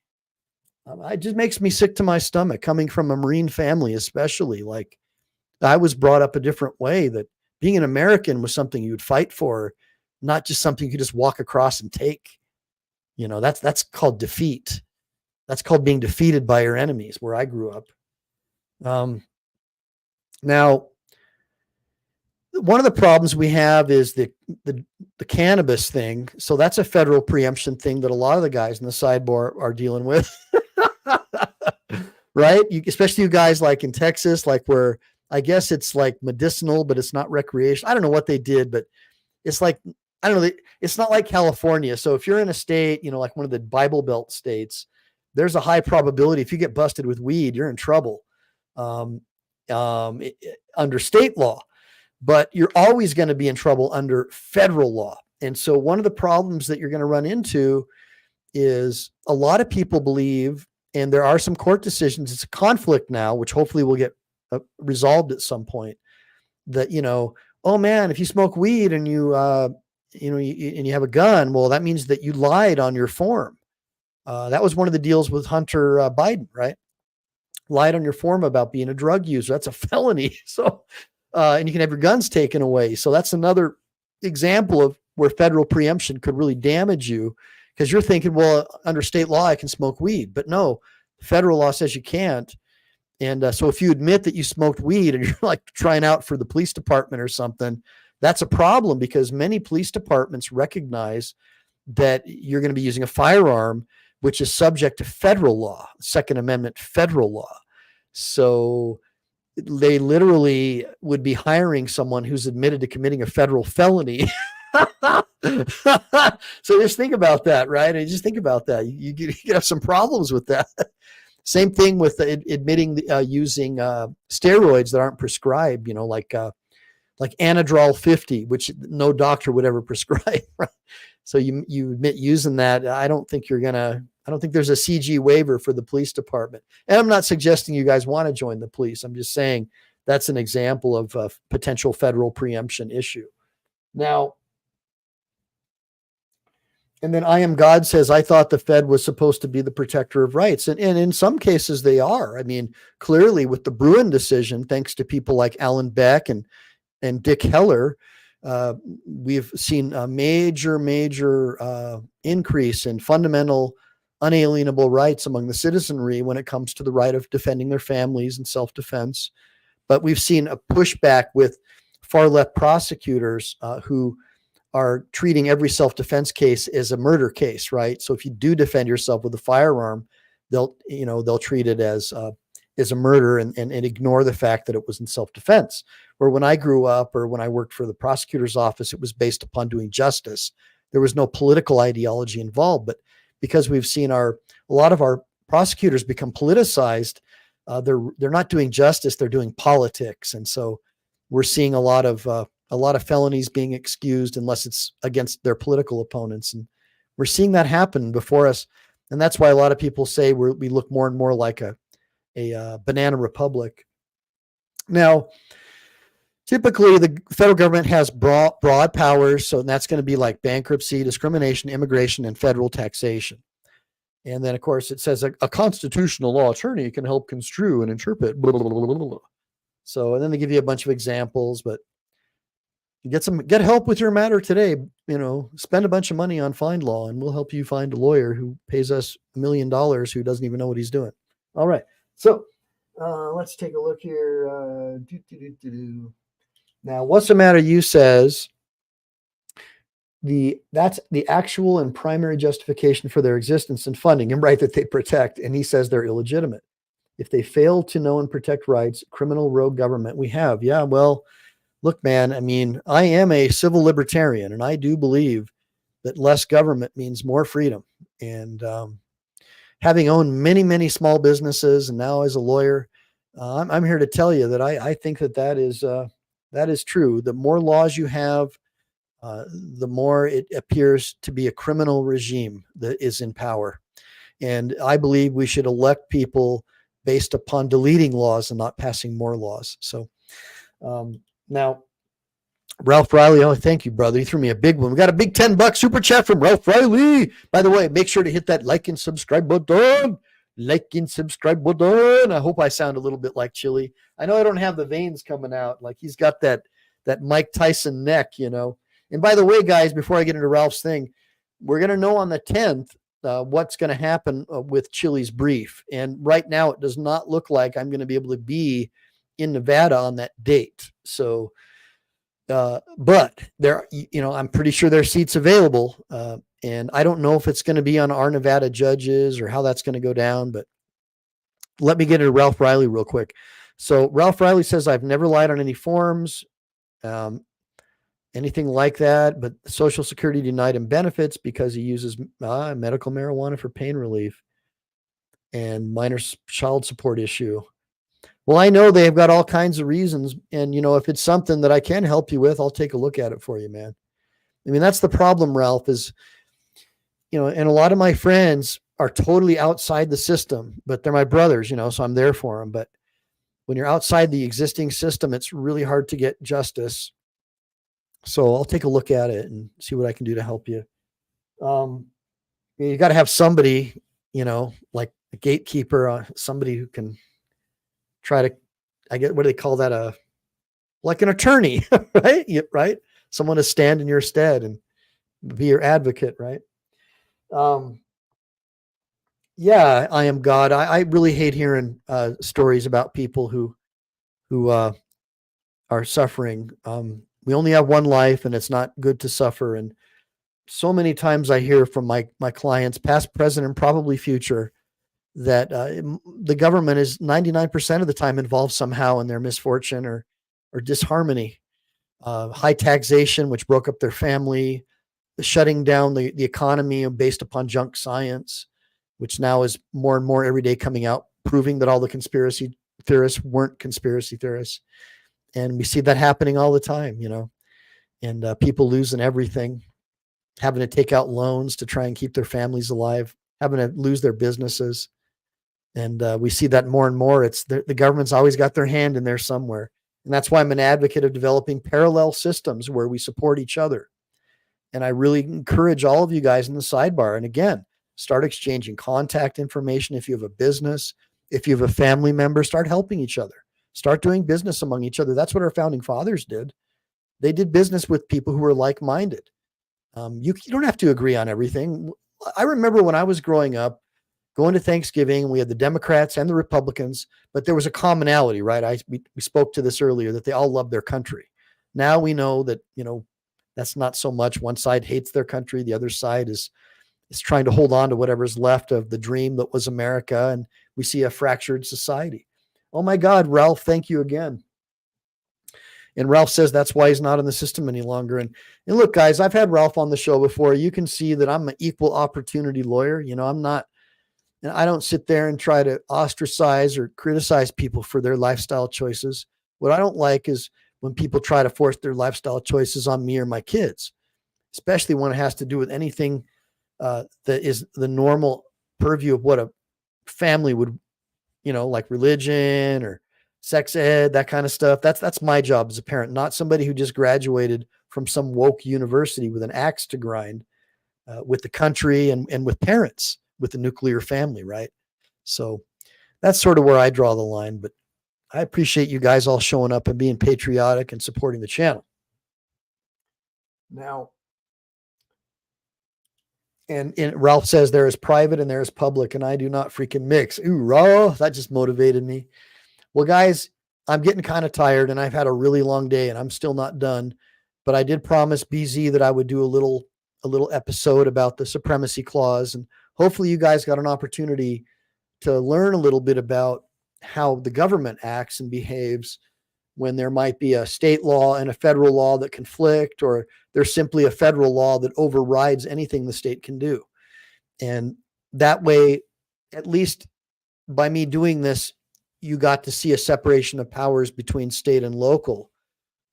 It just makes me sick to my stomach, coming from a Marine family, especially. Like, I was brought up a different way, that being an American was something you would fight for, not just something you could just walk across and take. You know, that's called defeat. That's called being defeated by your enemies, where I grew up. Now, one of the problems we have is the cannabis thing. So that's a federal preemption thing that a lot of the guys in the sidebar are dealing with. Right? Especially you guys like in Texas, like where I guess it's like medicinal, but it's not recreational. I don't know what they did, but it's like, I don't know. It's not like California. So if you're in a state, you know, like one of the Bible Belt states, there's a high probability if you get busted with weed, you're in trouble under state law. But you're always going to be in trouble under federal law. And so one of the problems that you're going to run into is a lot of people believe, and there are some court decisions, it's a conflict now, which hopefully will get resolved at some point, that, you know, oh man, if you smoke weed and you have a gun, well, that means that you lied on your form. That was one of the deals with Hunter Biden, right? Lied on your form about being a drug user. That's a felony. So, and you can have your guns taken away. So that's another example of where federal preemption could really damage you, because you're thinking, well, under state law, I can smoke weed. But no, federal law says you can't. And so if you admit that you smoked weed and you're like trying out for the police department or something, that's a problem, because many police departments recognize that you're going to be using a firearm, which is subject to federal law, Second Amendment federal law. So they literally would be hiring someone who's admitted to committing a federal felony. So just think about that, right? And just think about that. You have some problems with that. Same thing with admitting using steroids that aren't prescribed, you know, like Anadrol 50, which no doctor would ever prescribe. Right? So you admit using that. I don't think there's a CG waiver for the police department. And I'm not suggesting you guys want to join the police. I'm just saying that's an example of a potential federal preemption issue. Now, and then I Am God says, I thought the Fed was supposed to be the protector of rights. And in some cases they are. I mean, clearly with the Bruin decision, thanks to people like Alan Beck and Dick Heller, we've seen a major increase in fundamental unalienable rights among the citizenry when it comes to the right of defending their families and self-defense. But we've seen a pushback with far left prosecutors who are treating every self-defense case as a murder case, right? So if you do defend yourself with a firearm, they'll treat it as a murder and ignore the fact that it was in self-defense. Where when I grew up, or when I worked for the prosecutor's office, it was based upon doing justice. There was no political ideology involved. But because we've seen a lot of our prosecutors become politicized, they're not doing justice, they're doing politics. And so we're seeing a lot of felonies being excused unless it's against their political opponents. And we're seeing that happen before us. And that's why a lot of people say we look more and more like a banana republic. Now, typically the federal government has broad powers. So that's going to be like bankruptcy, discrimination, immigration, and federal taxation. And then of course it says a constitutional law attorney can help construe and interpret. Blah, blah, blah, blah, blah. So, and then they give you a bunch of examples, but get help with your matter today. You know, spend a bunch of money on Find Law and we'll help you find a lawyer who pays us $1 million who doesn't even know what he's doing. All right. So let's take a look here. Now, What's the Matter You says that's the actual and primary justification for their existence and funding, and right, that they protect. And he says they're illegitimate. if they fail to know and protect rights, criminal rogue government we have. Yeah, well, look, man, I mean, I am a civil libertarian, and I do believe that less government means more freedom. And having owned many, many small businesses, and now as a lawyer, I'm here to tell you that I think that is true. The more laws you have, the more it appears to be a criminal regime that is in power. And I believe we should elect people based upon deleting laws and not passing more laws. So now, Ralph Riley, oh, thank you, brother. You threw me a big one. We got a big $10 super chat from Ralph Riley. By the way, make sure to hit that like and subscribe button. Like and subscribe button. I hope I sound a little bit like Chili. I know I don't have the veins coming out. Like he's got that Mike Tyson neck, you know. And by the way, guys, before I get into Ralph's thing, we're going to know on the 10th what's going to happen with Chili's brief. And right now, it does not look like I'm going to be able to be in Nevada on that date. So, but there, you know, I'm pretty sure there are seats available. And I don't know if it's going to be on our Nevada judges or how that's going to go down, but let me get into Ralph Riley real quick. So Ralph Riley says, I've never lied on any forms, anything like that, but Social Security denied him benefits because he uses medical marijuana for pain relief and minor child support issue. Well, I know they've got all kinds of reasons. And, you know, if it's something that I can help you with, I'll take a look at it for you, man. I mean, that's the problem, Ralph, is, you know, and a lot of my friends are totally outside the system, but they're my brothers, you know, so I'm there for them. But when you're outside the existing system, it's really hard to get justice. So I'll take a look at it and see what I can do to help you. You got to have somebody, you know, like a gatekeeper, somebody who can try to, what do they call that? Like an attorney, right? Right. Someone to stand in your stead and be your advocate. Right. Yeah, I am God. I really hate hearing stories about people who are suffering. We only have one life, and it's not good to suffer. And so many times I hear from my clients, past, present, and probably future, that the government is 99% of the time involved somehow in their misfortune or disharmony. High taxation, which broke up their family, the shutting down the economy based upon junk science, which now is more and more every day coming out, proving that all the conspiracy theorists weren't conspiracy theorists. And we see that happening all the time, you know, and people losing everything, having to take out loans to try and keep their families alive, having to lose their businesses. And we see that more and more. It's the government's always got their hand in there somewhere. And that's why I'm an advocate of developing parallel systems where we support each other. And I really encourage all of you guys in the sidebar. And again, start exchanging contact information. If you have a business, if you have a family member, start helping each other. Start doing business among each other. That's what our founding fathers did. They did business with people who were like-minded. You don't have to agree on everything. I remember when I was growing up, going to Thanksgiving, we had the Democrats and the Republicans, but there was a commonality, right? We spoke to this earlier, that they all love their country. Now we know that, you know, that's not so much. One side hates their country. The other side is trying to hold on to whatever's left of the dream that was America. And we see a fractured society. Oh my God, Ralph, thank you again. And Ralph says that's why he's not in the system any longer. And look, guys, I've had Ralph on the show before. You can see that I'm an equal opportunity lawyer. You know, and I don't sit there and try to ostracize or criticize people for their lifestyle choices. What I don't like is when people try to force their lifestyle choices on me or my kids, especially when it has to do with anything that is the normal purview of what a family would, you know, like religion or sex ed, that kind of stuff. That's my job as a parent, not somebody who just graduated from some woke university with an axe to grind with the country and with parents, with the nuclear family, right? So that's sort of where I draw the line. But I appreciate you guys all showing up and being patriotic and supporting the channel. Now, and Ralph says there is private and there is public, and I do not freaking mix. Ooh, raw. That just motivated me. Well, guys, I'm getting kind of tired, and I've had a really long day, and I'm still not done. But I did promise BZ that I would do a little episode about the Supremacy Clause, and hopefully you guys got an opportunity to learn a little bit about how the government acts and behaves when there might be a state law and a federal law that conflict, or there's simply a federal law that overrides anything the state can do. And that way, at least by me doing this, you got to see a separation of powers between state and local.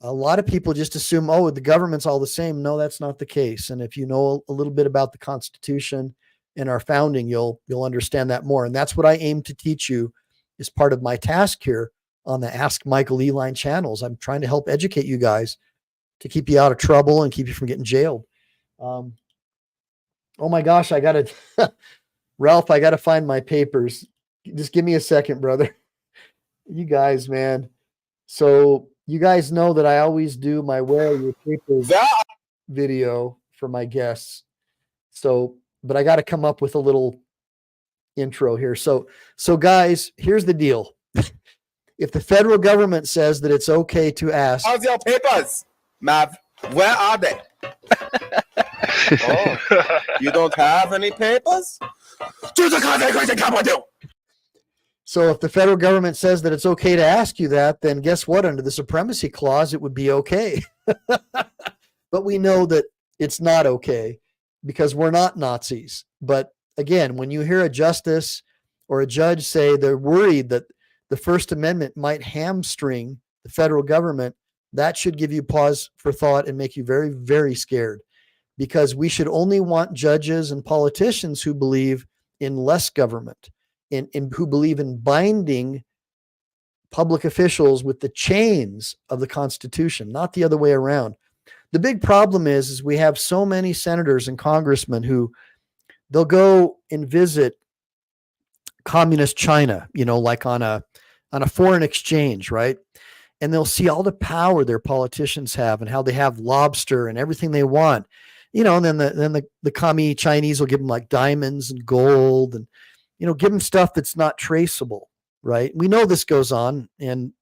A lot of people just assume, oh, the government's all the same. No, that's not the case. And if you know a little bit about the Constitution and our founding, you'll understand that more. And that's what I aim to teach you as part of my task here on the Ask Michael Eline channels. I'm trying to help educate you guys to keep you out of trouble and keep you from getting jailed. Oh my gosh, I got to, Ralph, I got to find my papers. Just give me a second, brother. You guys, man. So you guys know that I always do my Where Are Your Papers video for my guests. So, but I got to come up with a little intro here. So guys, here's the deal. If the federal government says that it's okay to ask, how's your papers, Mav? Where are they? Oh, you don't have any papers? So if the federal government says that it's okay to ask you that, then guess what? Under the Supremacy Clause, it would be okay. But we know that it's not okay because we're not Nazis. But again, when you hear a justice or a judge say they're worried that the First Amendment might hamstring the federal government, that should give you pause for thought and make you very, very scared, because we should only want judges and politicians who believe in less government, in who believe in binding public officials with the chains of the Constitution, not the other way around. The big problem is we have so many senators and congressmen who they'll go and visit communist China, like on a foreign exchange, right? And they'll see all the power their politicians have and how they have lobster and everything they want, and then the commie Chinese will give them like diamonds and gold and, give them stuff that's not traceable, right? We know this goes on, and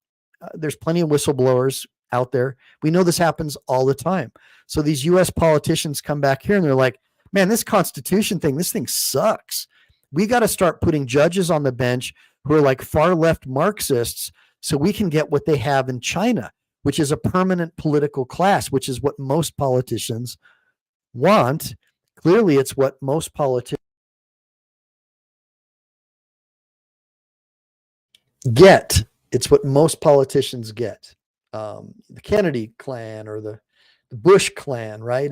there's plenty of whistleblowers out there. We know this happens all the time. So these U.S. politicians come back here and they're like, man, this Constitution thing, this thing sucks. We got to start putting judges on the bench who are like far left Marxists so we can get what they have in China, which is a permanent political class, which is what most politicians want. Clearly, it's what most politicians get. It's what most politicians get. The Kennedy clan or the Bush clan, right?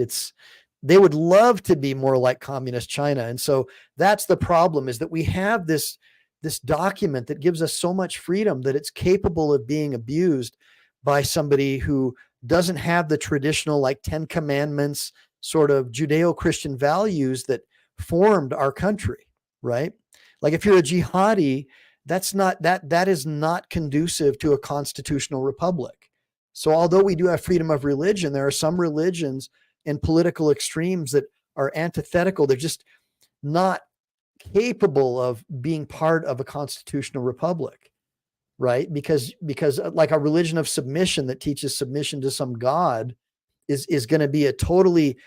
They would love to be more like communist China. And so that's the problem, is that we have this document that gives us so much freedom that it's capable of being abused by somebody who doesn't have the traditional like 10 commandments sort of Judeo-Christian values that formed our country, right? Like if you're a jihadi, that is not conducive to a constitutional republic. So although we do have freedom of religion, there are some religions and political extremes that are antithetical. They're just not capable of being part of a constitutional republic, right? Because like a religion of submission that teaches submission to some God is going to be a totally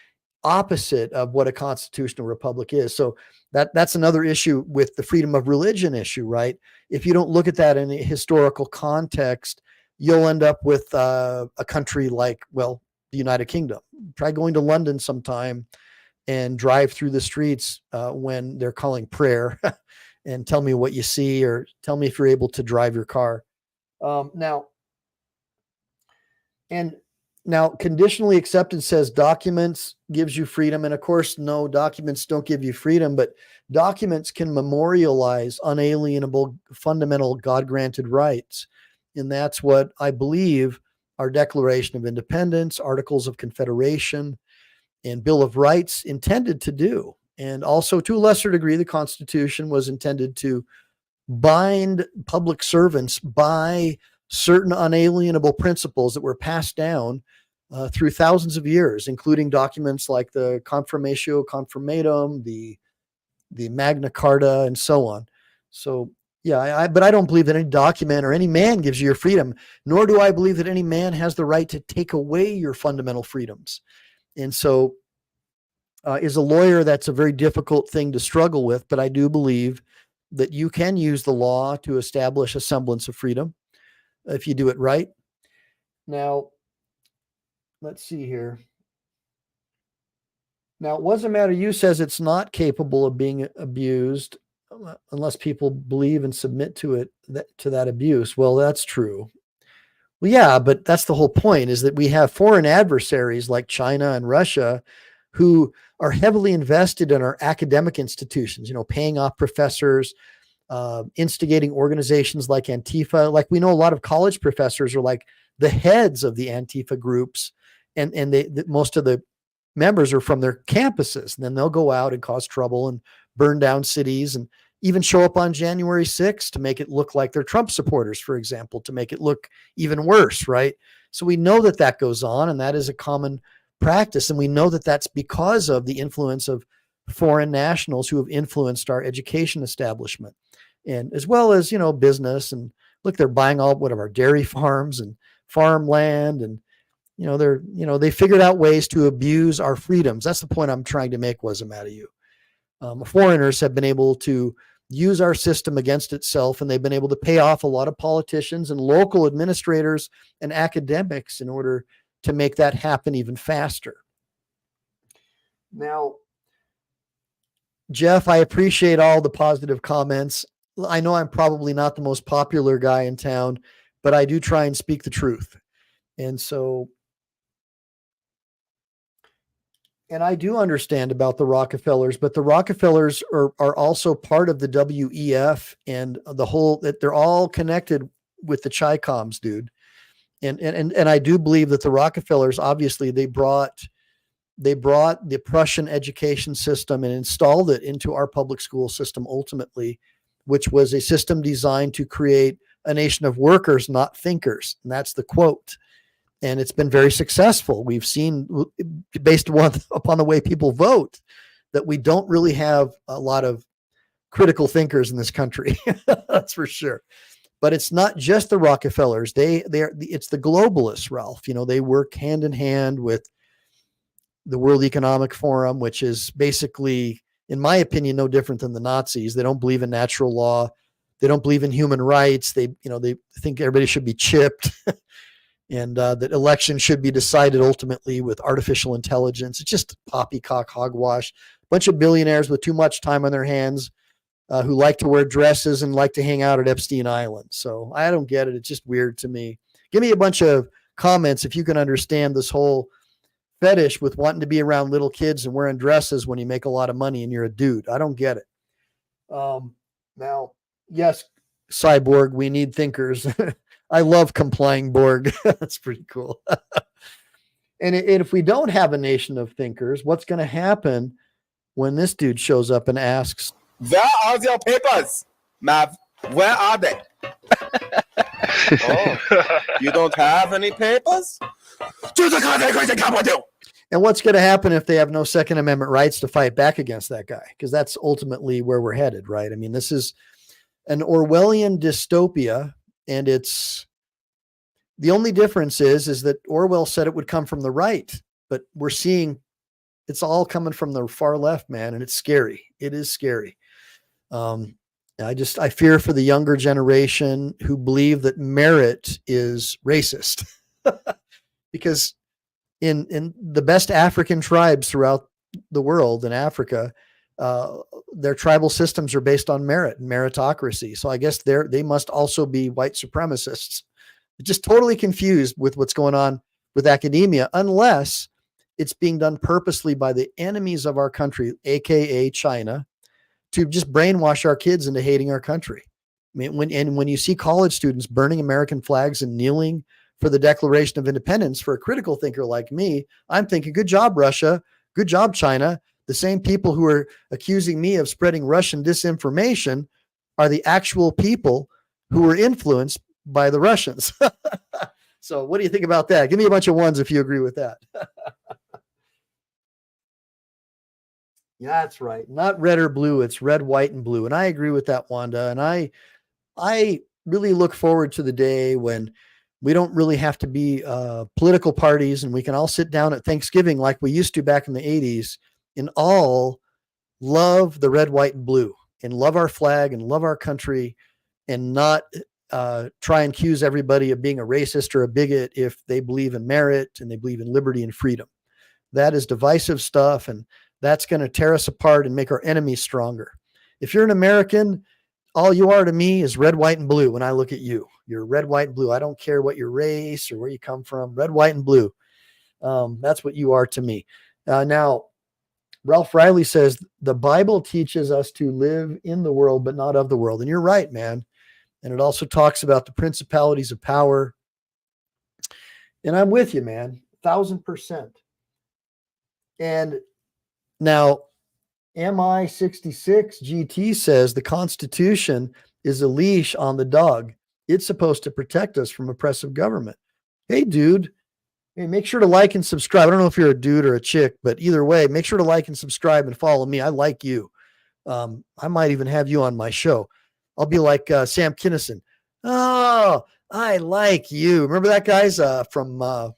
opposite of what a constitutional republic is. So that's another issue with the freedom of religion issue, right? If you don't look at that in a historical context, you'll end up with a country like, well, the United Kingdom. Try going to London sometime and drive through the streets when they're calling prayer and tell me what you see, or tell me if you're able to drive your car. Now, conditionally accepted says documents gives you freedom. And of course, no, documents don't give you freedom, but documents can memorialize unalienable, fundamental God-granted rights. And that's what I believe our Declaration of Independence, Articles of Confederation, and Bill of Rights intended to do. And also, to a lesser degree, the Constitution was intended to bind public servants by certain unalienable principles that were passed down through thousands of years, including documents like the Confirmatio Confirmatum, the Magna Carta, and so on. So, yeah, but I don't believe that any document or any man gives you your freedom, nor do I believe that any man has the right to take away your fundamental freedoms. And so, as a lawyer, that's a very difficult thing to struggle with, but I do believe that you can use the law to establish a semblance of freedom if you do it right. Now, let's see here. Now, What's the Matter You says it's not capable of being abused unless people believe and submit to that abuse. Well, that's true. Well, yeah, but that's the whole point, is that we have foreign adversaries like China and Russia who are heavily invested in our academic institutions, paying off professors, instigating organizations like Antifa. Like, we know a lot of college professors are like the heads of the Antifa groups, and most of the members are from their campuses. And then they'll go out and cause trouble and burn down cities, and even show up on January 6th to make it look like they're Trump supporters, for example, to make it look even worse, right? So we know that goes on, and that is a common practice. And we know that that's because of the influence of foreign nationals who have influenced our education establishment, and as well as, business. And look, they're buying all of our dairy farms and farmland, and they figured out ways to abuse our freedoms. That's the point I'm trying to make. What's the matter you? Foreigners have been able to use our system against itself, and they've been able to pay off a lot of politicians and local administrators and academics in order to make that happen even faster. Now, Jeff, I appreciate all the positive comments. I know I'm probably not the most popular guy in town, but I do try and speak the truth. And so, and I do understand about the Rockefellers, but the Rockefellers are also part of the WEF and the whole, that they're all connected with the Chi-Coms, dude. And I do believe that the Rockefellers, obviously, they brought the Prussian education system and installed it into our public school system ultimately, which was a system designed to create a nation of workers, not thinkers. And that's the quote. And it's been very successful. We've seen, based upon the way people vote, that we don't really have a lot of critical thinkers in this country. That's for sure. But it's not just the Rockefellers. It's the globalists, Ralph. They work hand in hand with the World Economic Forum, which is basically, in my opinion, no different than the Nazis. They don't believe in natural law. They don't believe in human rights. They think everybody should be chipped. And that elections should be decided ultimately with artificial intelligence. It's just poppycock hogwash. Bunch of billionaires with too much time on their hands who like to wear dresses and like to hang out at Epstein Island. So I don't get it. It's just weird to me. Give me a bunch of comments if you can understand this whole fetish with wanting to be around little kids and wearing dresses when you make a lot of money and you're a dude. I don't get it. Now, yes, Cyborg, we need thinkers. I love complying Borg. That's pretty cool. And if we don't have a nation of thinkers, what's going to happen when this dude shows up and asks, "Where are your papers, Mav? Where are they?" Oh, you don't have any papers? And what's going to happen if they have no Second Amendment rights to fight back against that guy? Because that's ultimately where we're headed, right? I mean, this is an Orwellian dystopia. And it's the only difference is that Orwell said it would come from the right, but we're seeing it's all coming from the far left, man. And it's scary. It is scary. I fear for the younger generation who believe that merit is racist because in the best African tribes throughout the world in Africa, their tribal systems are based on merit and meritocracy. So I guess they must also be white supremacists. Just totally confused with what's going on with academia, unless it's being done purposely by the enemies of our country, AKA China, to just brainwash our kids into hating our country. I mean, when you see college students burning American flags and kneeling for the Declaration of Independence, for a critical thinker like me, I'm thinking, good job, Russia. Good job, China. The same people who are accusing me of spreading Russian disinformation are the actual people who were influenced by the Russians. So what do you think about that? Give me a bunch of ones if you agree with that. Yeah, that's right. Not red or blue. It's red, white, and blue. And I agree with that, Wanda. And I really look forward to the day when we don't really have to be political parties and we can all sit down at Thanksgiving like we used to back in the 80s and all love the red, white, and blue. and love our flag and love our country and not try and accuse everybody of being a racist or a bigot if they believe in merit and they believe in liberty and freedom. That is divisive stuff, and that's going to tear us apart and make our enemies stronger. If you're an American, all you are to me is red, white, and blue when I look at you. You're red, white, and blue. I don't care what your race or where you come from. Red, white, and blue. That's what you are to me. Now, Ralph Riley says the Bible teaches us to live in the world, but not of the world. And you're right, man. And it also talks about the principalities of power. And I'm with you, man, 1,000%. And now, MI66 GT says the Constitution is a leash on the dog. It's supposed to protect us from oppressive government. Hey, dude. Hey, make sure to like and subscribe. I don't know if you're a dude or a chick, but either way, make sure to like and subscribe and follow me. I like you. I might even have you on my show. I'll be like Sam Kinison. Oh, I like you. Remember that, guys, from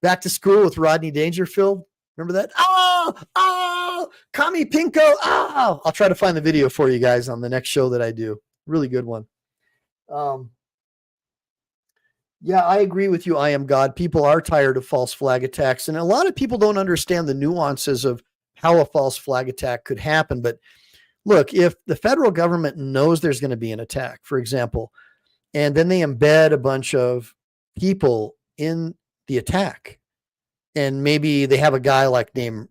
Back to School with Rodney Dangerfield? Remember that? Oh, Kami Pinko. Oh, I'll try to find the video for you guys on the next show that I do. Really good one. Yeah, I agree with you. I am God. People are tired of false flag attacks. And a lot of people don't understand the nuances of how a false flag attack could happen. But look, if the federal government knows there's going to be an attack, for example, and then they embed a bunch of people in the attack, and maybe they have a guy named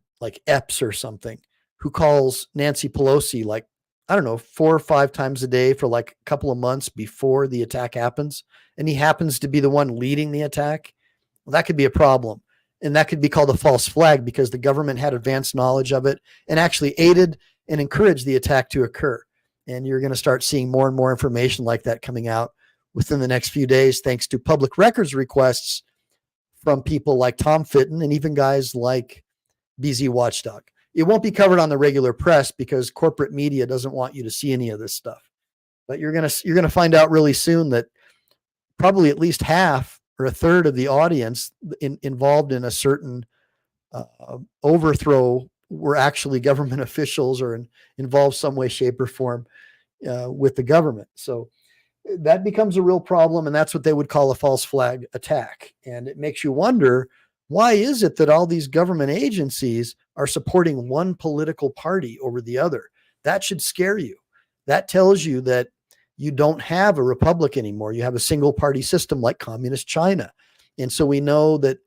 Epps or something who calls Nancy Pelosi, I don't know, 4 or 5 times a day for a couple of months before the attack happens. And he happens to be the one leading the attack. Well, that could be a problem. And that could be called a false flag because the government had advanced knowledge of it and actually aided and encouraged the attack to occur. And you're going to start seeing more and more information like that coming out within the next few days, thanks to public records requests from people like Tom Fitton and even guys like BZ Watchdog. It won't be covered on the regular press because corporate media doesn't want you to see any of this stuff. But you're going to find out really soon that probably at least half or a third of the audience involved in a certain overthrow were actually government officials or involved some way, shape, or form with the government. So that becomes a real problem, and that's what they would call a false flag attack. And it makes you wonder, why is it that all these government agencies are supporting one political party over the other? That should scare you. That tells you that you don't have a republic anymore. You have a single party system like communist China. And so we know that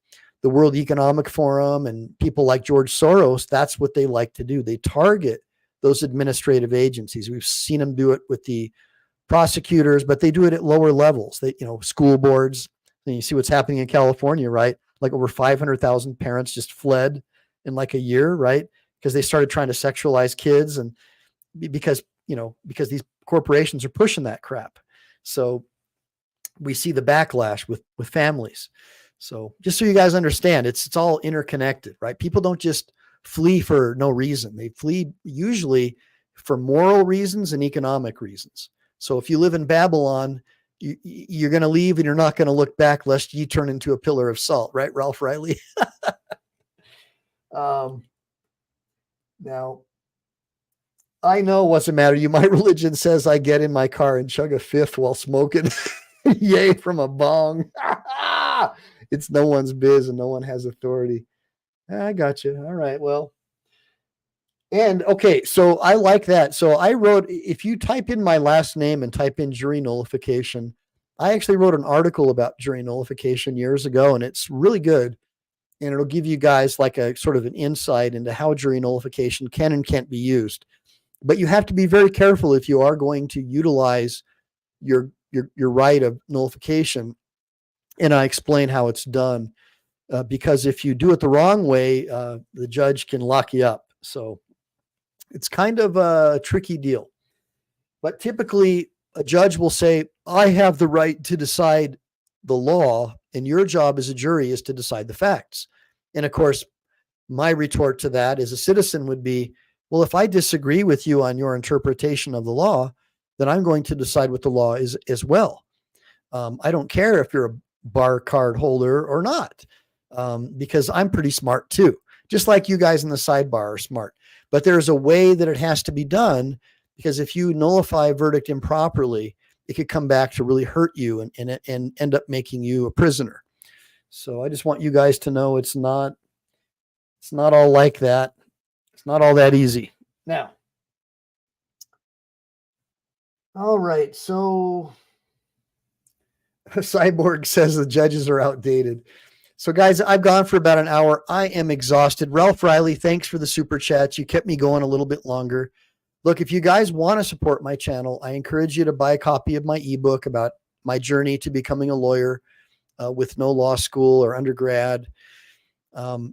the World Economic Forum and people like George Soros, that's what they like to do. They target those administrative agencies. We've seen them do it with the prosecutors, but they do it at lower levels. They, school boards. And you see what's happening in California, right? Over 500,000 parents just fled in a year, right? Because they started trying to sexualize kids, and because these corporations are pushing that crap. So we see the backlash with families. So just so you guys understand, it's all interconnected, right? People don't just flee for no reason. They flee usually for moral reasons and economic reasons. So if you live in Babylon, you're going to leave and you're not going to look back lest ye turn into a pillar of salt, right, Ralph Riley? Now, I know what's the matter. My religion says I get in my car and chug a fifth while smoking. Yay from a bong. It's no one's biz and no one has authority. I got you. All right. Well, and okay. So I like that. So I wrote, if you type in my last name and type in jury nullification, I actually wrote an article about jury nullification years ago, and it's really good. And it'll give you guys a sort of an insight into how jury nullification can and can't be used. But you have to be very careful if you are going to utilize your right of nullification. And I explain how it's done, because if you do it the wrong way, the judge can lock you up. So it's kind of a tricky deal. But typically, a judge will say, I have the right to decide the law, and your job as a jury is to decide the facts. And of course, my retort to that as a citizen would be, well, if I disagree with you on your interpretation of the law, then I'm going to decide what the law is as well. I don't care if you're a bar card holder or not, because I'm pretty smart too. Just like you guys in the sidebar are smart. But there's a way that it has to be done, because if you nullify a verdict improperly, it could come back to really hurt you and end up making you a prisoner. So I just want you guys to know it's not all like that. It's not all that easy. Now, all right. So Cyborg says the judges are outdated. So guys, I've gone for about an hour. I am exhausted. Ralph Riley, thanks for the super chats. You kept me going a little bit longer. Look, if you guys want to support my channel, I encourage you to buy a copy of my ebook about my journey to becoming a lawyer with no law school or undergrad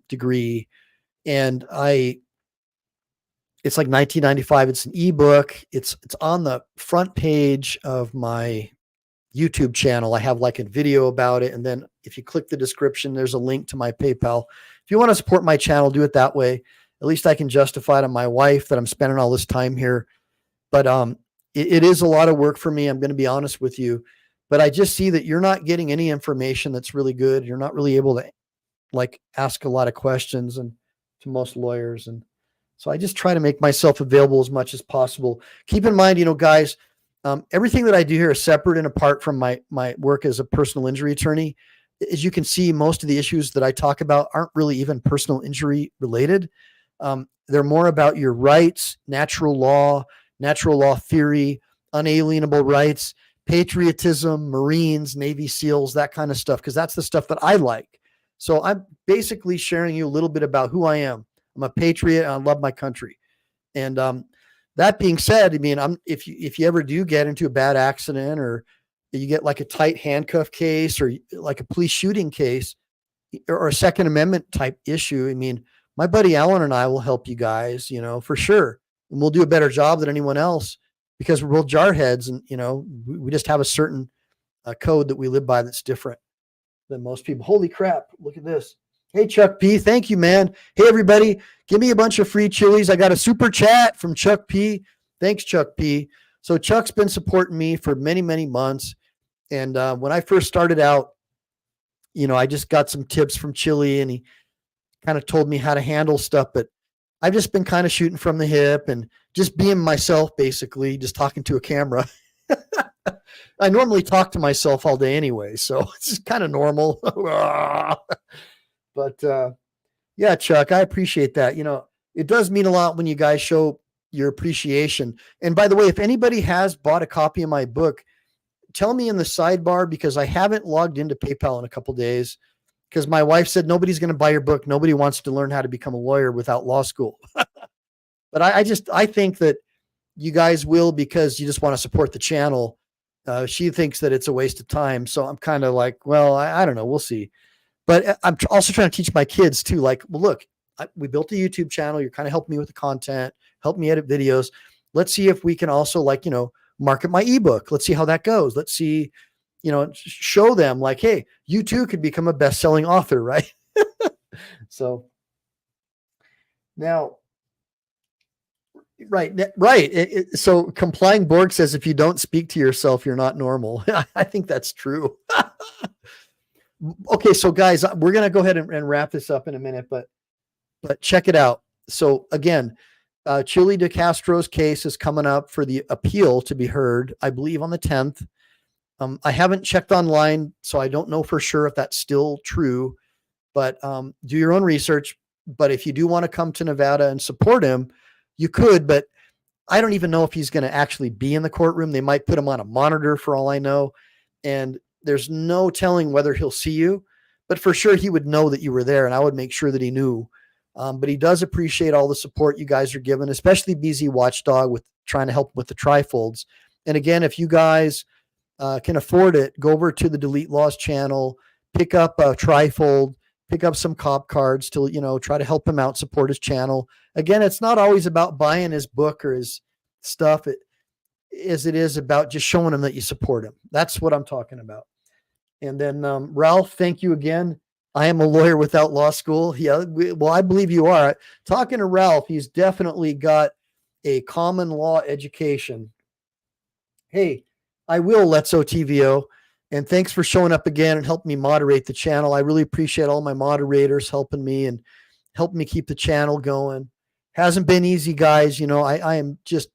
degree. And it's like $19.95. It's an ebook. It's on the front page of my YouTube channel. I have like a video about it. And then if you click the description, there's a link to my PayPal. If you want to support my channel, do it that way. At least I can justify to my wife that I'm spending all this time here. But it is a lot of work for me. I'm going to be honest with you. But I just see that you're not getting any information that's really good. You're not really able to like ask a lot of questions and to most lawyers. And so I just try to make myself available as much as possible. Keep in mind, guys, everything that I do here is separate and apart from my work as a personal injury attorney. As you can see, most of the issues that I talk about aren't really even personal injury related. They're more about your rights, natural law theory, unalienable rights, patriotism, Marines, Navy SEALs, that kind of stuff, because that's the stuff that I like. So I'm basically sharing you a little bit about who I am. I'm a patriot. And I love my country. And that being said, I mean, if you ever do get into a bad accident or you get like a tight handcuff case or like a police shooting case or a Second Amendment type issue, I mean, my buddy Alan and I will help you guys, for sure. And we'll do a better job than anyone else because we're both jarheads and, we just have a certain code that we live by that's different than most people. Holy crap. Look at this. Hey, Chuck P. Thank you, man. Hey, everybody. Give me a bunch of free chilies. I got a super chat from Chuck P. Thanks, Chuck P. So Chuck's been supporting me for many, many months. And when I first started out, I just got some tips from Chili and he kind of told me how to handle stuff. But I've just been kind of shooting from the hip and just being myself, basically, just talking to a camera. I normally talk to myself all day anyway, so it's kind of normal. But yeah, Chuck, I appreciate that. It does mean a lot when you guys show your appreciation. And by the way, if anybody has bought a copy of my book, tell me in the sidebar, because I haven't logged into PayPal in a couple of days because my wife said nobody's going to buy your book. Nobody wants to learn how to become a lawyer without law school. But I think that you guys will because you just want to support the channel. She thinks that it's a waste of time. So I'm kind of like, well, I don't know. We'll see. But I'm also trying to teach my kids too. Like, well, look, we built a YouTube channel. You're kind of helping me with the content, help me edit videos. Let's see if we can also market my ebook. Let's see how that goes. Let's see, show them like, hey, you too could become a best-selling author, right? So now, right. So Complying Borg says, if you don't speak to yourself, you're not normal. I think that's true. Okay, so guys, we're going to go ahead and wrap this up in a minute, but check it out. So again, Chili de Castro's case is coming up for the appeal to be heard, I believe on the 10th. I haven't checked online, so I don't know for sure if that's still true, but do your own research. But if you do want to come to Nevada and support him, you could, but I don't even know if he's going to actually be in the courtroom. They might put him on a monitor for all I know. And there's no telling whether he'll see you, but for sure he would know that you were there, and I would make sure that he knew. But he does appreciate all the support you guys are giving, especially BZ Watchdog with trying to help with the trifolds. And again, if you guys can afford it, go over to the Delete Laws channel, pick up a trifold, pick up some cop cards to, try to help him out, support his channel. Again, it's not always about buying his book or his stuff. It is about just showing him that you support him. That's what I'm talking about. And then Ralph, thank you again. I am a lawyer without law school. Yeah, well, I believe you are. Talking to Ralph, he's definitely got a common law education. Hey, I will, Let's OTVO. And thanks for showing up again and helping me moderate the channel. I really appreciate all my moderators helping me and helping me keep the channel going. Hasn't been easy, guys. I am just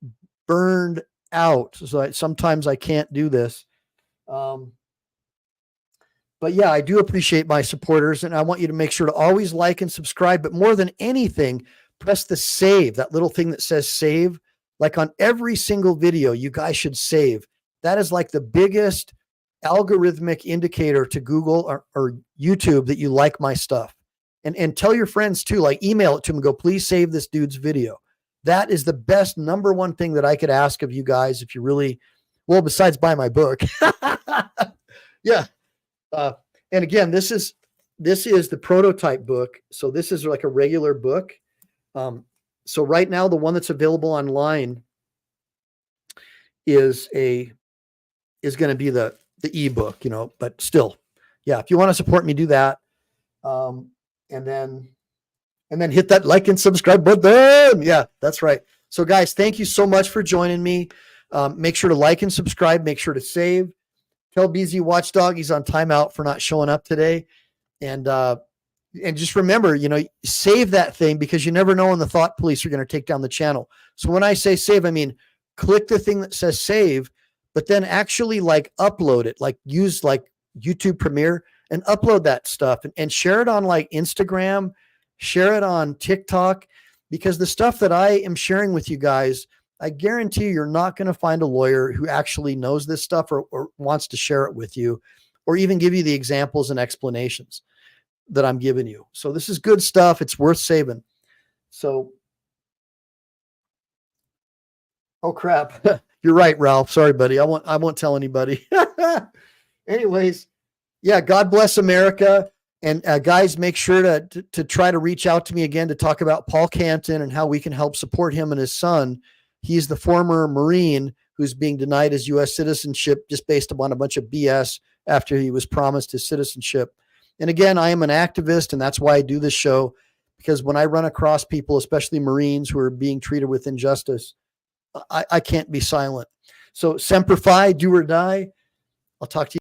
burned out. So sometimes I can't do this. But yeah, I do appreciate my supporters, and I want you to make sure to always like and subscribe. But more than anything, press the save, that little thing that says save. Like on every single video, you guys should save. That is like the biggest algorithmic indicator to Google or YouTube that you like my stuff. And tell your friends too, like email it to them, go, please save this dude's video. That is the best number one thing that I could ask of you guys if you really, well, besides buy my book. Yeah. And again, this is the prototype book. So this is like a regular book. So right now, the one that's available online is going to be the ebook, but still, yeah, if you want to support me, do that. And then hit that like and subscribe button. Yeah, that's right. So guys, thank you so much for joining me. Make sure to like and subscribe, make sure to save. Tell BZ Watchdog he's on timeout for not showing up today. And just remember, save that thing, because you never know when the thought police are going to take down the channel. So when I say save, I mean, click the thing that says save, but then actually like upload it, like use like YouTube Premiere and upload that stuff and share it on like Instagram, share it on TikTok, because the stuff that I am sharing with you guys, I guarantee you're not going to find a lawyer who actually knows this stuff or wants to share it with you, or even give you the examples and explanations that I'm giving you. So this is good stuff. It's worth saving. So, oh crap. You're right, Ralph. Sorry, buddy. I won't tell anybody. Anyways, yeah, God bless America. And guys, make sure to try to reach out to me again to talk about Paul Canton and how we can help support him and his son. He's the former Marine who's being denied his U.S. citizenship just based upon a bunch of BS after he was promised his citizenship. And again, I am an activist, and that's why I do this show, because when I run across people, especially Marines, who are being treated with injustice, I can't be silent. So Semper Fi, do or die. I'll talk to you.